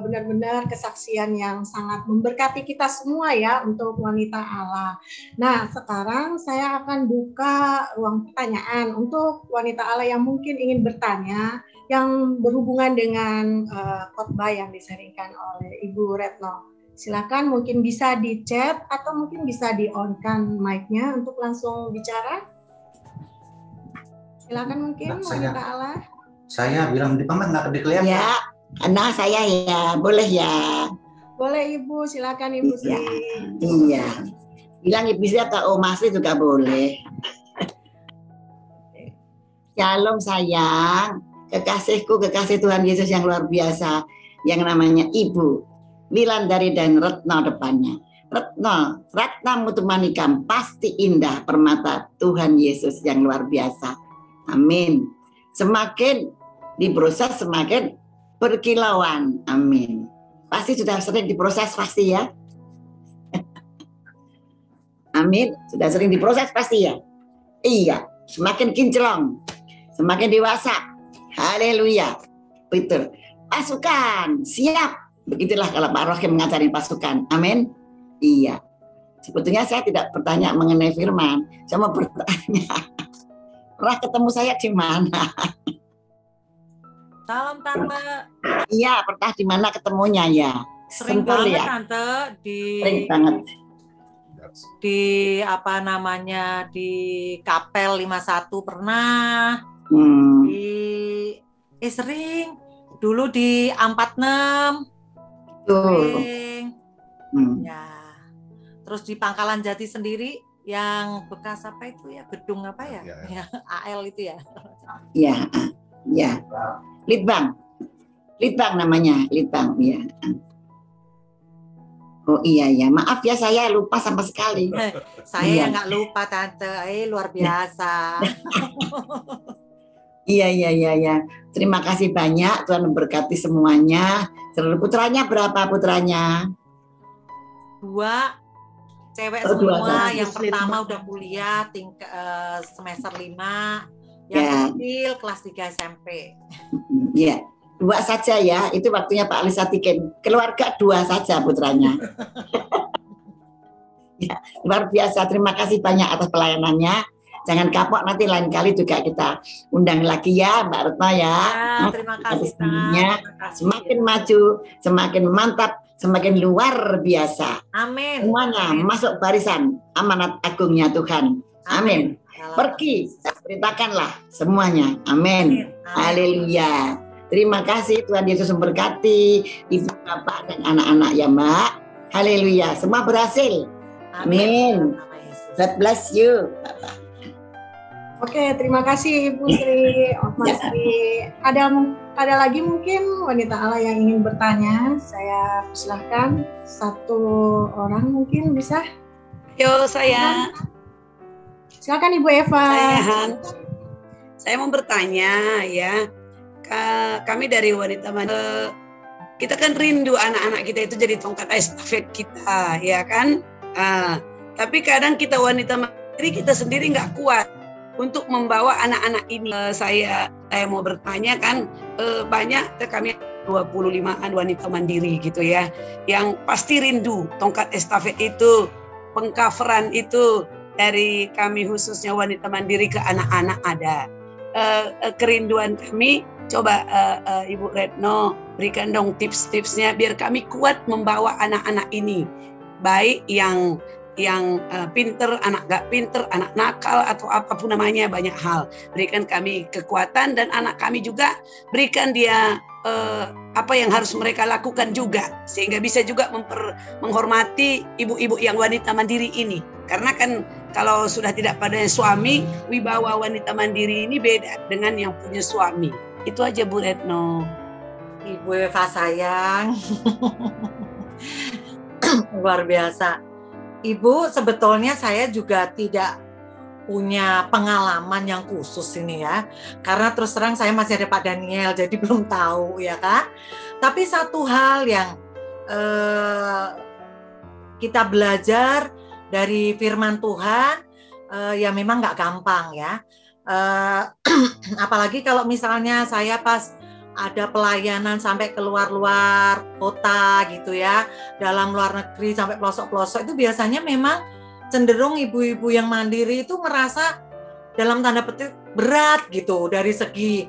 benar-benar kesaksian yang sangat memberkati kita semua ya untuk wanita Allah. Nah, sekarang saya akan buka ruang pertanyaan untuk wanita Allah yang mungkin ingin bertanya, yang berhubungan dengan khotbah yang disaringkan oleh Ibu Retno. Silakan, mungkin bisa di chat atau mungkin bisa di on-kan mic-nya untuk langsung bicara. Silakan mungkin wanita Allah. Saya bilang di paman nggak kelihatan. Ya, nah saya ya, boleh ya. Boleh Ibu, silakan Ibu Sri. Iya. Bilang Ibu Sri atau Om Asri juga boleh. Shalom sayang, kekasihku, kekasih Tuhan Yesus yang luar biasa, yang namanya Ibu Wilandari dan Retno depannya. Retno, Ratna Mutumanikam, pasti indah permata Tuhan Yesus yang luar biasa. Amin. Semakin diproses semakin berkilauan. Amin. Pasti sudah sering diproses pasti ya. Amin. Sudah sering diproses pasti ya. Iya. Semakin kinclong, semakin dewasa. Haleluya. Betul. Pasukan siap. Begitulah kalau Pak Rohim mengajari pasukan. Amin. Iya. Sebetulnya saya tidak bertanya mengenai firman. Saya mau bertanya, pernah ketemu saya di mana? Salam Tante. Iya, pernah di mana ketemunya ya? Sering Sentul banget ya? Tante Sering banget. di apa namanya di Kapel 51 pernah. Hmm. Di sering dulu di A46. Tuh. Ya. Terus di Pangkalan Jati sendiri yang bekas apa itu ya, gedung apa ya? Ya, AL itu ya. Ya, ya. Litbang namanya, Litbang ya. Oh iya ya, maaf ya saya lupa sama sekali. Saya yang nggak lupa Tante, luar biasa. Iya. Terima kasih banyak, Tuhan memberkati semuanya. Seluruh putranya berapa putranya? 2 cewek Oh, 2 semua. saja. Yang pertama udah kuliah semester 5, yang Ya. kecil kelas 3 SMP. Iya, 2 saja ya. Itu waktunya Pak Alisa Tiken. Keluarga 2 saja putranya. Ya, luar biasa. Terima kasih banyak atas pelayanannya. Jangan kapok, nanti lain kali juga kita undang lagi ya Mbak Retno ya. Ya, terima kasih Kak. Semuanya Terima kasih. semakin maju, semakin mantap, semakin luar biasa. Amin. Semuanya Amin. masuk barisan amanat agungnya Tuhan. Amin. Dalam Pergi, perintahkanlah semuanya. Amin. Amin. Haleluya. Terima kasih, Tuhan Yesus memberkati Ibu, Bapak, dan anak-anak ya Mbak. Haleluya. Semua berhasil. Amin. Nama Yesus. God bless you. Bapak. Oke, terima kasih Ibu Sri, Mas Sri. Ada lagi mungkin wanita Allah yang ingin bertanya? Saya persilahkan 1 orang mungkin bisa. Yo saya Silakan Ibu Eva. Saya mau bertanya ya. Kami dari wanita mandiri, kita kan rindu anak-anak kita itu jadi tongkat estafet kita, ya kan? Tapi kadang kita wanita mandiri kita sendiri nggak kuat untuk membawa anak-anak ini. Saya mau bertanya kan, banyak kami 25-an wanita mandiri gitu ya, yang pasti rindu tongkat estafet itu, pengcoveran itu dari kami khususnya wanita mandiri ke anak-anak ada. Kerinduan kami, coba Ibu Retno berikan dong tips-tipsnya biar kami kuat membawa anak-anak ini, baik yang pinter, anak gak pinter, anak nakal atau apapun namanya, banyak hal. Berikan kami kekuatan dan anak kami juga berikan dia apa yang harus mereka lakukan juga, sehingga bisa juga menghormati ibu-ibu yang wanita mandiri ini. Karena kan kalau sudah tidak pada suami, wibawa wanita mandiri ini beda dengan yang punya suami. Itu aja Bu Retno. Ibu Eva sayang. Luar biasa. Ibu, sebetulnya saya juga tidak punya pengalaman yang khusus ini ya. Karena terus terang saya masih ada Pak Daniel, jadi belum tahu ya kan. Tapi satu hal yang kita belajar dari firman Tuhan, ya memang nggak gampang ya. Apalagi kalau misalnya saya pas ada pelayanan sampai keluar-luar kota gitu ya, dalam luar negeri sampai pelosok-pelosok, itu biasanya memang cenderung ibu-ibu yang mandiri itu merasa dalam tanda petik berat gitu dari segi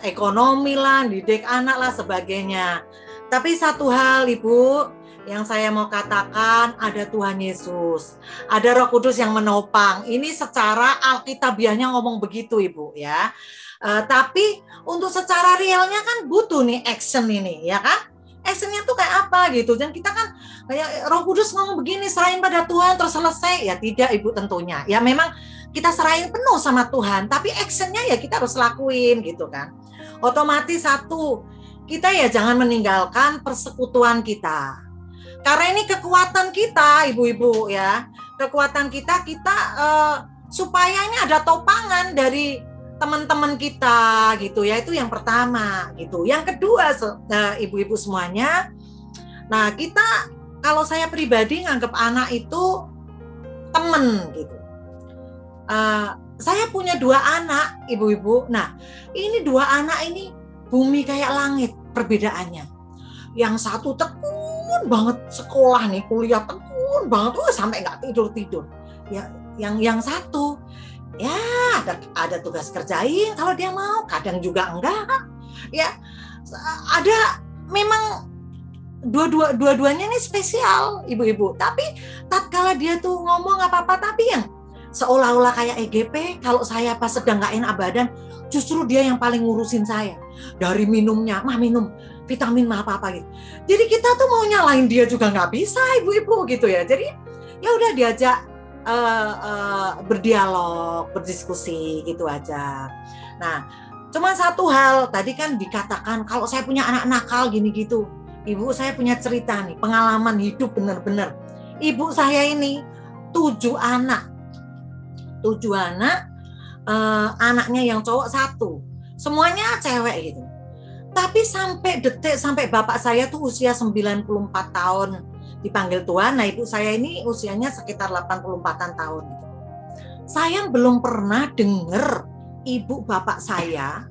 ekonomi lah, didik anak lah sebagainya. Tapi satu hal Ibu yang saya mau katakan, ada Tuhan Yesus, ada Roh Kudus yang menopang. Ini secara alkitabiahnya ngomong begitu Ibu ya. Tapi untuk secara realnya kan butuh nih action ini ya kan. Actionnya tuh kayak apa gitu. Dan kita kan kayak Roh Kudus ngomong begini, serahin pada Tuhan terus selesai. Ya tidak Ibu tentunya. Ya memang kita serahin penuh sama Tuhan. Tapi actionnya ya kita harus lakuin gitu kan. Otomatis satu, kita ya jangan meninggalkan persekutuan kita. Karena ini kekuatan kita ibu-ibu ya. Kekuatan kita supaya ini ada topangan dari teman-teman kita gitu ya, itu yang pertama gitu. Yang kedua ibu-ibu semuanya, nah kita kalau saya pribadi nganggap anak itu teman gitu. Saya punya 2 anak ibu-ibu. Nah ini 2 anak ini bumi kayak langit perbedaannya. Yang satu tekun banget sekolah nih, kuliah tekun banget, sampai nggak tidur. Ya, yang satu ya ada tugas kerjain kalau dia mau, kadang juga enggak. Ya ada memang dua-duanya ini spesial ibu-ibu. Tapi tatkala dia tuh ngomong apa-apa, tapi yang seolah-olah kayak EGP, kalau saya pas sedang nggak enak badan, justru dia yang paling ngurusin saya. Dari minumnya, mah minum vitamin mah apa-apa gitu. Jadi kita tuh mau nyalain dia juga nggak bisa, ibu-ibu gitu ya. Jadi ya udah diajak berdialog, berdiskusi gitu aja. Nah, cuma satu hal, tadi kan dikatakan kalau saya punya anak nakal gini gitu. Ibu, saya punya cerita nih, pengalaman hidup bener-bener. Ibu saya ini 7 anak. 7 anak, anaknya yang cowok 1. Semuanya cewek gitu. Tapi sampai detik, sampai bapak saya tuh usia 94 tahun dipanggil Tuhan. Nah, ibu saya ini usianya sekitar 84-an tahun gitu. Saya belum pernah dengar ibu bapak saya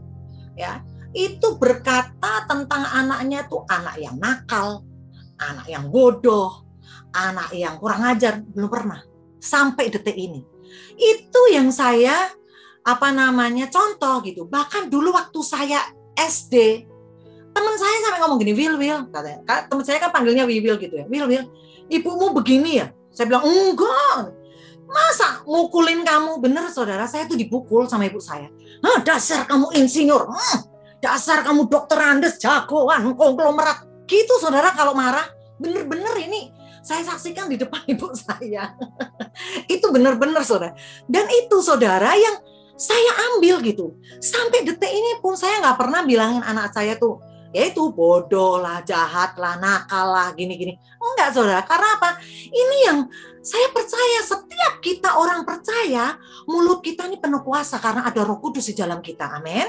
ya itu berkata tentang anaknya tuh anak yang nakal, anak yang bodoh, anak yang kurang ajar, belum pernah sampai detik ini. Itu yang saya contoh gitu. Bahkan dulu waktu saya SD, teman saya sampai ngomong gini, Will, katanya. Teman saya kan panggilnya Will gitu ya. Will, ibumu begini ya? Saya bilang, enggak. Masa mukulin kamu? Bener saudara, saya tuh dipukul sama ibu saya. Dasar kamu insinyur. Dasar kamu dokter Andes, jagoan, konglomerat. Gitu saudara kalau marah. Bener-bener ini saya saksikan di depan ibu saya. Itu bener-bener saudara. Dan itu saudara yang saya ambil gitu. Sampai detik ini pun saya nggak pernah bilangin anak saya tuh, ya itu bodoh lah, jahat lah, nakal lah, gini-gini. Enggak saudara, karena apa? Ini yang saya percaya, setiap kita orang percaya, mulut kita ini penuh kuasa karena ada Roh Kudus di dalam kita. Amin.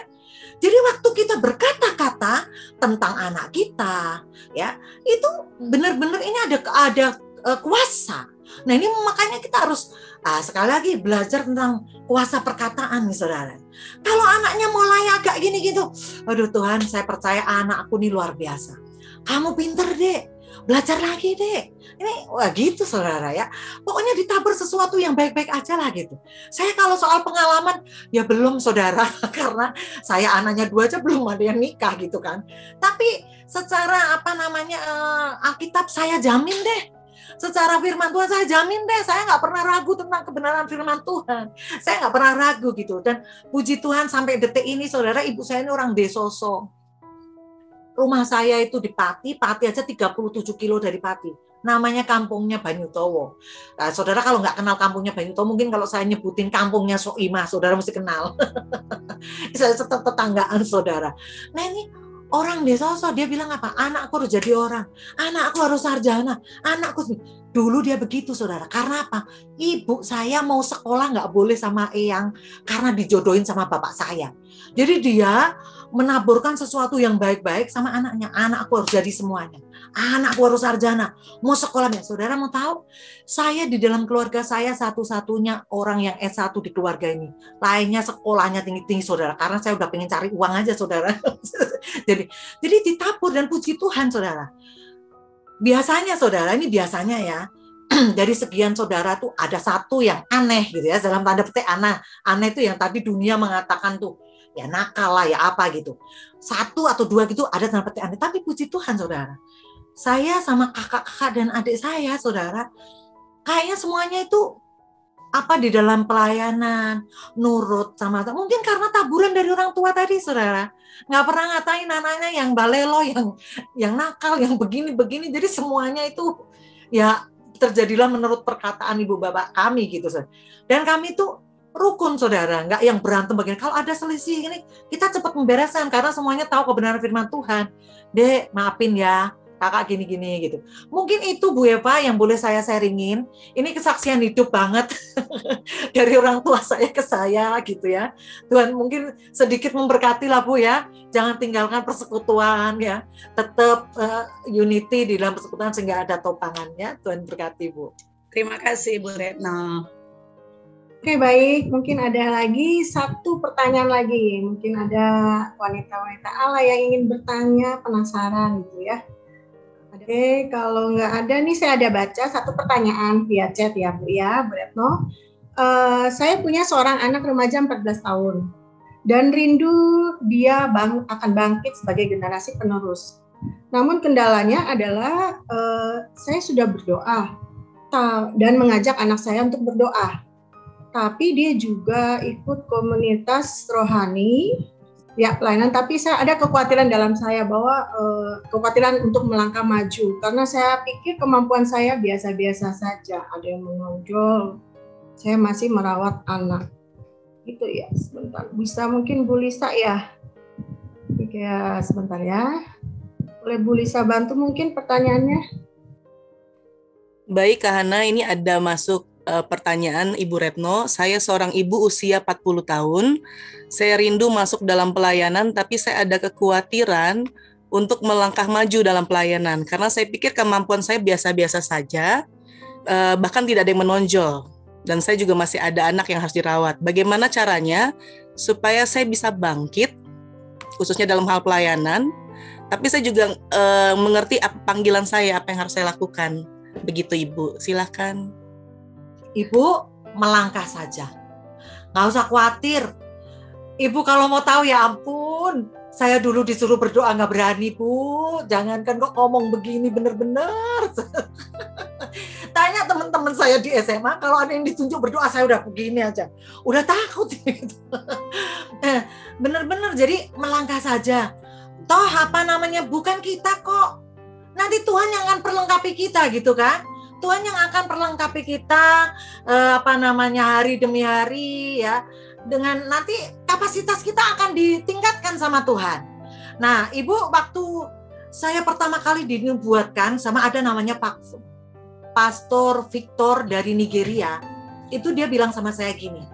Jadi waktu kita berkata-kata tentang anak kita, ya itu benar-benar ini ada kuasa. Nah ini makanya kita harus sekali lagi belajar tentang kuasa perkataan nih saudara. Kalau anaknya mulai agak gini gitu, aduh Tuhan, saya percaya anakku ini luar biasa. Kamu pinter deh, belajar lagi deh. Ini wah gitu saudara ya. Pokoknya ditabur sesuatu yang baik-baik aja lah gitu. Saya kalau soal pengalaman ya belum saudara, karena saya anaknya 2 aja belum ada yang nikah gitu kan. Tapi secara Alkitab saya jamin deh. Secara firman Tuhan saya jamin deh, saya nggak pernah ragu tentang kebenaran firman Tuhan. Saya nggak pernah ragu gitu. Dan puji Tuhan sampai detik ini saudara, ibu saya ini orang Desoso. Rumah saya itu di Pati aja 37 kilo dari Pati. Namanya kampungnya Banyutowo. Nah, saudara kalau nggak kenal kampungnya Banyutowo, mungkin kalau saya nyebutin kampungnya Soimah, saudara mesti kenal. Saya tetanggaan saudara. Nah ini orang Desoso, dia bilang apa? Anakku harus jadi orang, anakku harus sarjana, anakku. Dulu dia begitu saudara. Karena apa? Ibu saya mau sekolah nggak boleh sama eyang karena dijodohin sama bapak saya. Jadi dia menaburkan sesuatu yang baik-baik sama anaknya. Anakku harus jadi semuanya. Anakku harus sarjana. Mau sekolahnya. Saudara mau tahu? Saya di dalam keluarga saya satu-satunya orang yang S1 di keluarga ini. Lainnya sekolahnya tinggi-tinggi saudara. Karena saya udah pengen cari uang aja saudara. Jadi ditabur dan puji Tuhan saudara. Biasanya saudara, ini biasanya ya. Dari sekian saudara tuh ada satu yang aneh gitu ya. Dalam tanda petik aneh. Aneh itu yang tadi dunia mengatakan tuh ya nakal lah ya apa gitu. 1 atau 2 gitu ada tanda petik aneh. Tapi puji Tuhan saudara, saya sama kakak-kakak dan adik saya saudara, kayaknya semuanya itu di dalam pelayanan, nurut sama, mungkin karena taburan dari orang tua tadi saudara. Nggak pernah ngatain anaknya yang balelo, yang nakal, yang begini-begini. Jadi semuanya itu ya terjadilah menurut perkataan ibu bapak kami gitu. Dan kami tuh rukun saudara, nggak yang berantem begini. Kalau ada selisih ini, kita cepat membereskan karena semuanya tahu kebenaran firman Tuhan. Dek, maafin ya, kakak gini-gini gitu. Mungkin itu Bu Eva yang boleh saya sharingin. Ini kesaksian hidup banget dari orang tua saya ke saya gitu ya. Tuhan mungkin sedikit memberkati lah Bu ya. Jangan tinggalkan persekutuan ya. Tetap unity di dalam persekutuan sehingga ada topangan ya. Tuhan berkati Bu. Terima kasih Bu Retno. Oke baik, mungkin ada lagi satu pertanyaan lagi. Mungkin ada wanita-wanita Allah yang ingin bertanya, penasaran gitu ya. Oke, kalau nggak ada nih saya ada baca satu pertanyaan via chat ya Bu ya, Bu Retno. Saya punya seorang anak remaja 14 tahun dan rindu dia akan bangkit sebagai generasi penerus. Namun kendalanya adalah saya sudah berdoa dan mengajak anak saya untuk berdoa. tapi dia juga ikut komunitas rohani, ya pelayanan. Tapi saya ada kekhawatiran dalam saya bahwa kekhawatiran untuk melangkah maju, karena saya pikir kemampuan saya biasa-biasa saja. Ada yang menonjol, saya masih merawat anak. Gitu ya, sebentar. Bisa mungkin Bu Lisa ya? Ya, sebentar ya. Boleh Bu Lisa bantu mungkin pertanyaannya? Baik Kak Hana, ini ada masuk pertanyaan Ibu Retno. Saya seorang ibu usia 40 tahun. Saya rindu masuk dalam pelayanan, tapi saya ada kekhawatiran untuk melangkah maju dalam pelayanan. Karena saya pikir kemampuan saya biasa-biasa saja, bahkan tidak ada yang menonjol. Dan saya juga masih ada anak yang harus dirawat. Bagaimana caranya supaya saya bisa bangkit, khususnya dalam hal pelayanan, tapi saya juga mengerti panggilan saya, apa yang harus saya lakukan. Begitu Ibu, silakan. Ibu melangkah saja, nggak usah khawatir. Ibu kalau mau tahu ya ampun, saya dulu disuruh berdoa nggak berani Bu. Jangankan kok ngomong begini bener-bener. Tanya teman-teman saya di SMA, kalau ada yang ditunjuk berdoa saya udah begini aja, udah takut gitu. Bener-bener, jadi melangkah saja. Toh apa namanya, bukan kita kok. Nanti Tuhan yang akan perlengkapi kita gitu kan. Tuhan yang akan perlengkapi kita hari demi hari ya. Dengan nanti kapasitas kita akan ditingkatkan sama Tuhan. Nah, Ibu, waktu saya pertama kali dinubuatkan sama ada namanya Pastor Victor dari Nigeria. Itu dia bilang sama saya gini.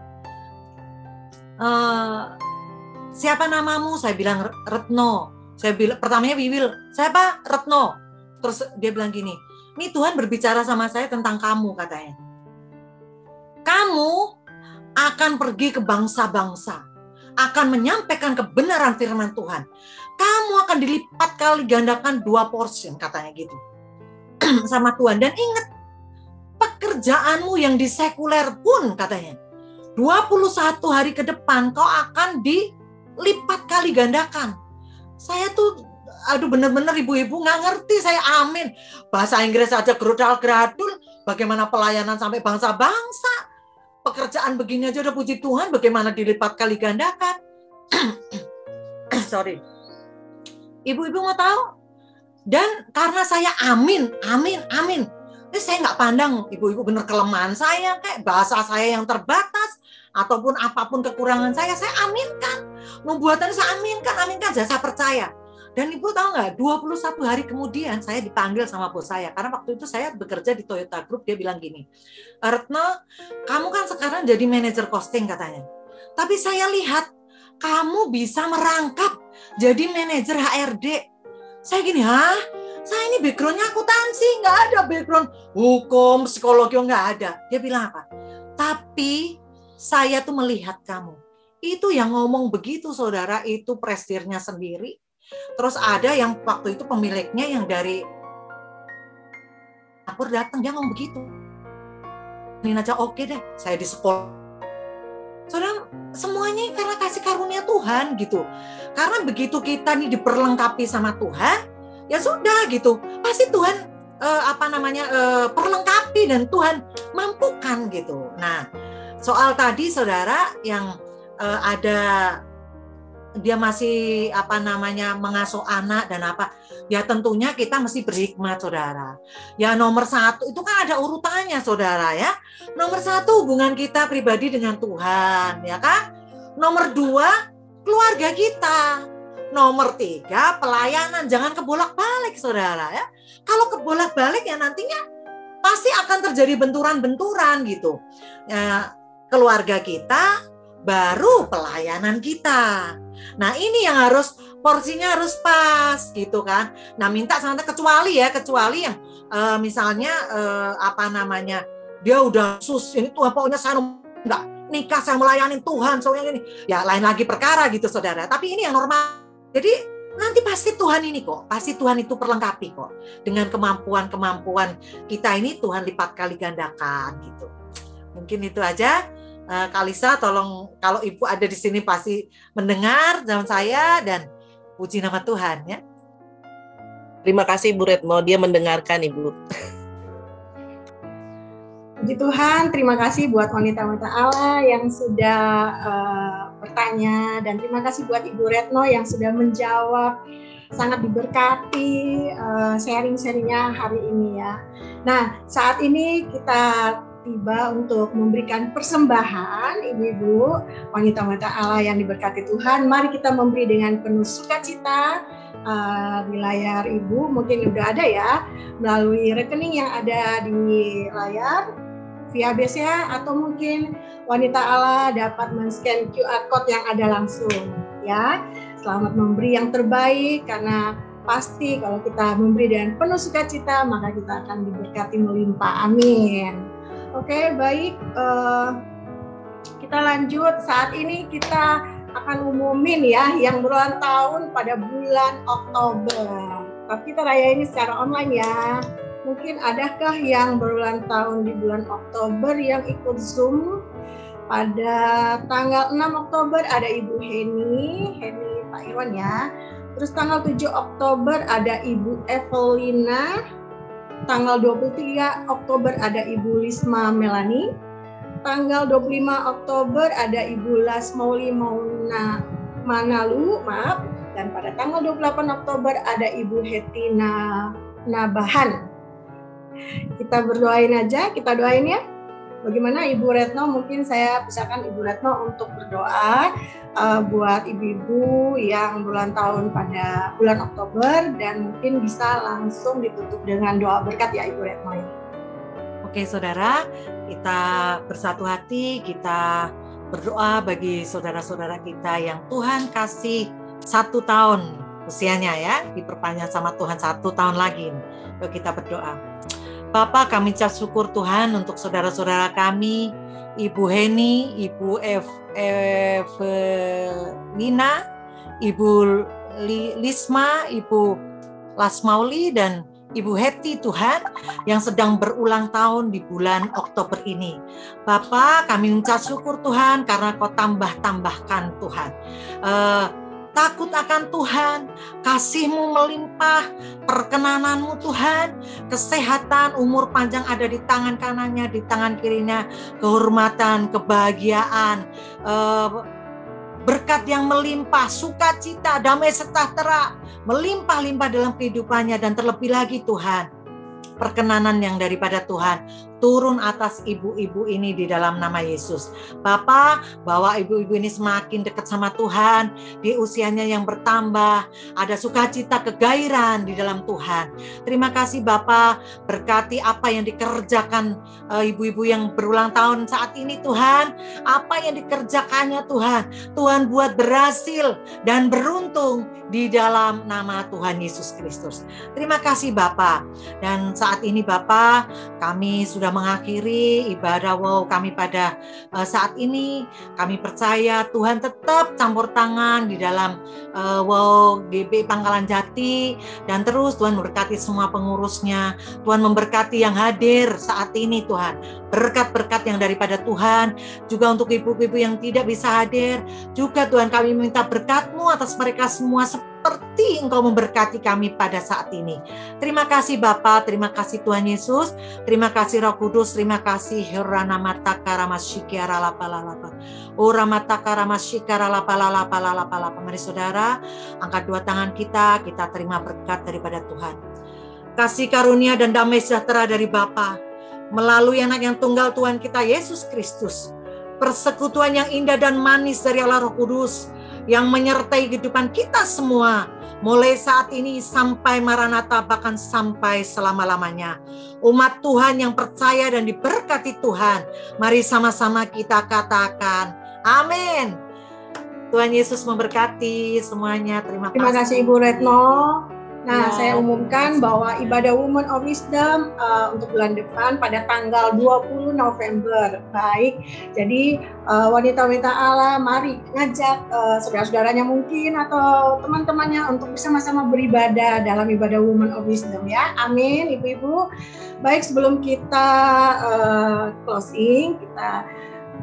Siapa namamu? Saya bilang Retno. Saya bilang pertamanya Wiwil. Siapa? Retno. Terus dia bilang gini, ini Tuhan berbicara sama saya tentang kamu katanya. Kamu akan pergi ke bangsa-bangsa, akan menyampaikan kebenaran firman Tuhan. Kamu akan dilipat kali gandakan 2 portion katanya gitu. Sama Tuhan. Dan ingat, pekerjaanmu yang di sekuler pun katanya, 21 hari ke depan kau akan dilipat kali gandakan. Saya tuh aduh bener-bener ibu-ibu nggak ngerti, saya amin. Bahasa Inggris aja gerudal-geradul, bagaimana pelayanan sampai bangsa-bangsa. Pekerjaan begini aja udah puji Tuhan, bagaimana dilipat kali gandakan. Sorry. Ibu-ibu mau tahu? Dan karena saya amin. Ini saya nggak pandang ibu-ibu bener kelemahan saya, kayak bahasa saya yang terbatas, ataupun apapun kekurangan saya aminkan. Nubuatan saya aminkan saya percaya. Dan Ibu tahu nggak, 21 hari kemudian saya dipanggil sama bos saya. Karena waktu itu saya bekerja di Toyota Group, dia bilang gini, Retno, kamu kan sekarang jadi manajer costing katanya. Tapi saya lihat, kamu bisa merangkap jadi manajer HRD. Saya gini, saya ini background-nya akuntansi, nggak ada background hukum, psikologi, nggak ada. Dia bilang apa? Tapi saya tuh melihat kamu. Itu yang ngomong begitu, saudara, itu presidennya sendiri. Terus ada yang waktu itu pemiliknya yang dari dapur datang, dia ngomong begitu. Ini aja oke deh, saya di sekolah. Saudara, semuanya karena kasih karunia Tuhan gitu. Karena begitu kita nih diperlengkapi sama Tuhan, ya sudah gitu. Pasti Tuhan perlengkapi dan Tuhan mampukan gitu. Nah, soal tadi saudara yang ada dia masih mengasuh anak dan ya tentunya kita mesti berhikmat saudara. Ya nomor 1 itu kan ada urutannya saudara ya. Nomor 1 hubungan kita pribadi dengan Tuhan ya kan. Nomor 2 keluarga kita. Nomor 3 pelayanan, jangan kebolak-balik saudara ya. Kalau kebolak-balik ya nantinya pasti akan terjadi benturan-benturan gitu. Ya, keluarga kita baru pelayanan kita. Nah ini yang porsinya harus pas gitu kan. Nah minta sama kecuali yang misalnya dia udah ini Tuhan pokoknya saya enggak nikah, saya melayani Tuhan soalnya ini. Ya lain lagi perkara gitu saudara. Tapi ini yang normal. Jadi nanti pasti Tuhan ini kok, pasti Tuhan itu perlengkapi kok. Dengan kemampuan kita ini Tuhan lipat kali gandakan gitu. Mungkin itu aja. Kalisa, tolong kalau Ibu ada di sini pasti mendengar zaman saya dan puji nama Tuhan ya. Terima kasih Bu Retno, dia mendengarkan Ibu. Puji Tuhan, terima kasih buat wanita-wanita Allah yang sudah bertanya, dan terima kasih buat Ibu Retno yang sudah menjawab. Sangat diberkati sharing-sharingnya hari ini ya. Nah, saat ini kita tiba untuk memberikan persembahan, ibu-ibu, wanita-wanita Allah yang diberkati Tuhan. Mari kita memberi dengan penuh sukacita. Di layar ibu mungkin udah ada ya, melalui rekening yang ada di layar via BCA, atau mungkin wanita Allah dapat men-scan QR code yang ada langsung ya. Selamat memberi yang terbaik, karena pasti kalau kita memberi dengan penuh sukacita maka kita akan diberkati melimpah. Amin. Oke, baik, kita lanjut. Saat ini kita akan umumin ya yang berulang tahun pada bulan Oktober. Tapi kita rayain ini secara online ya. Mungkin adakah yang berulang tahun di bulan Oktober yang ikut Zoom? Pada tanggal 6 Oktober ada Ibu Heni Pak Irwan ya. Terus tanggal 7 Oktober ada Ibu Evelina. Tanggal 23 Oktober ada Ibu Lisma Melani. Tanggal 25 Oktober ada Ibu Lasmauli Manalu, maaf. Dan pada tanggal 28 Oktober ada Ibu Hetina Nabahan. Kita berdoain aja, kita doain ya. Bagaimana Ibu Retno? Mungkin saya pisahkan Ibu Retno untuk berdoa buat ibu-ibu yang berulang tahun pada bulan Oktober, dan mungkin bisa langsung ditutup dengan doa berkat ya Ibu Retno ini. Oke saudara, kita bersatu hati, kita berdoa bagi saudara-saudara kita yang Tuhan kasih 1 tahun usianya ya, diperpanjang sama Tuhan 1 tahun lagi. Yuk kita berdoa. Bapa, kami ucap syukur Tuhan untuk saudara-saudara kami, Ibu Heni, Ibu Evelina, Ibu Lisma, Ibu Lasmauli, dan Ibu Heti Tuhan yang sedang berulang tahun di bulan Oktober ini. Bapa, kami ucap syukur Tuhan karena Kau tambah-tambahkan Tuhan. Takut akan Tuhan, kasih-Mu melimpah, perkenanan-Mu Tuhan, kesehatan, umur panjang ada di tangan kanannya, di tangan kirinya, kehormatan, kebahagiaan, berkat yang melimpah, sukacita, damai sejahtera, melimpah-limpah dalam kehidupannya, dan terlebih lagi Tuhan, perkenanan yang daripada Tuhan turun atas ibu-ibu ini di dalam nama Yesus. Bapa, bahwa ibu-ibu ini semakin dekat sama Tuhan, di usianya yang bertambah, ada sukacita, kegairahan di dalam Tuhan. Terima kasih Bapa, berkati apa yang dikerjakan ibu-ibu yang berulang tahun saat ini Tuhan, apa yang dikerjakannya Tuhan, Tuhan buat berhasil dan beruntung di dalam nama Tuhan Yesus Kristus. Terima kasih Bapa. Dan saat ini Bapa, kami sudah mengakhiri ibadah kami pada saat ini. Kami percaya Tuhan tetap campur tangan di dalam GB Pangkalan Jati, dan terus Tuhan memberkati semua pengurusnya. Tuhan memberkati yang hadir saat ini Tuhan, berkat-berkat yang daripada Tuhan, juga untuk ibu-ibu yang tidak bisa hadir, juga Tuhan kami minta berkat-Mu atas mereka semua seperti Engkau memberkati kami pada saat ini. Terima kasih Bapa, terima kasih Tuhan Yesus, terima kasih Roh Kudus, terima kasih Hirana Mata Karamasyikara Lapalapa. Ora Mata Karamasyikara Lapalapa. Mari saudara, angkat dua tangan kita terima berkat daripada Tuhan. Kasih karunia dan damai sejahtera dari Bapa melalui anak yang tunggal Tuhan kita Yesus Kristus, persekutuan yang indah dan manis dari Allah Roh Kudus yang menyertai kehidupan kita semua, mulai saat ini sampai Maranatha, bahkan sampai selama-lamanya. Umat Tuhan yang percaya dan diberkati Tuhan, mari sama-sama kita katakan amin. Tuhan Yesus memberkati semuanya. Terima kasih Ibu Retno. Nah, saya umumkan bahwa ibadah Women of Wisdom untuk bulan depan pada tanggal 20 November. Baik, jadi wanita-wanita Allah, mari ngajak saudara-saudaranya mungkin atau teman-temannya untuk bersama-sama beribadah dalam ibadah Women of Wisdom ya. Amin, Ibu-ibu. Baik, sebelum kita closing,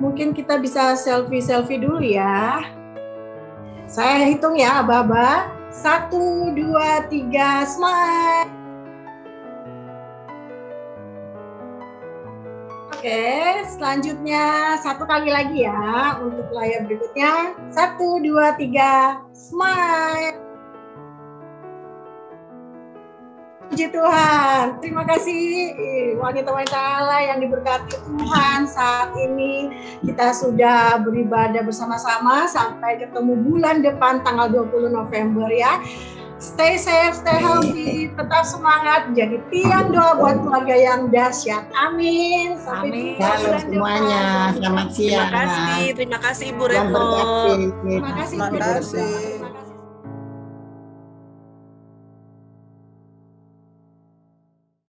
mungkin kita bisa selfie dulu ya. Saya hitung ya, Aba-aba. 1, 2, 3, smile. Oke, selanjutnya satu kali lagi ya untuk layar berikutnya. 1, 2, 3, smile. Puji Tuhan, terima kasih wanita-wanita Allah yang diberkati Tuhan. Saat ini kita sudah beribadah bersama-sama sampai ketemu bulan depan tanggal 20 November ya. Stay safe, stay healthy, tetap semangat, jadi tiang doa buat keluarga yang dahsyat. Amin. Sampai jumpa Halo bulan semuanya, depan. selamat siang. Terima kasih Ibu Tuhan Retno. berkati. Terima kasih. Terima kasih.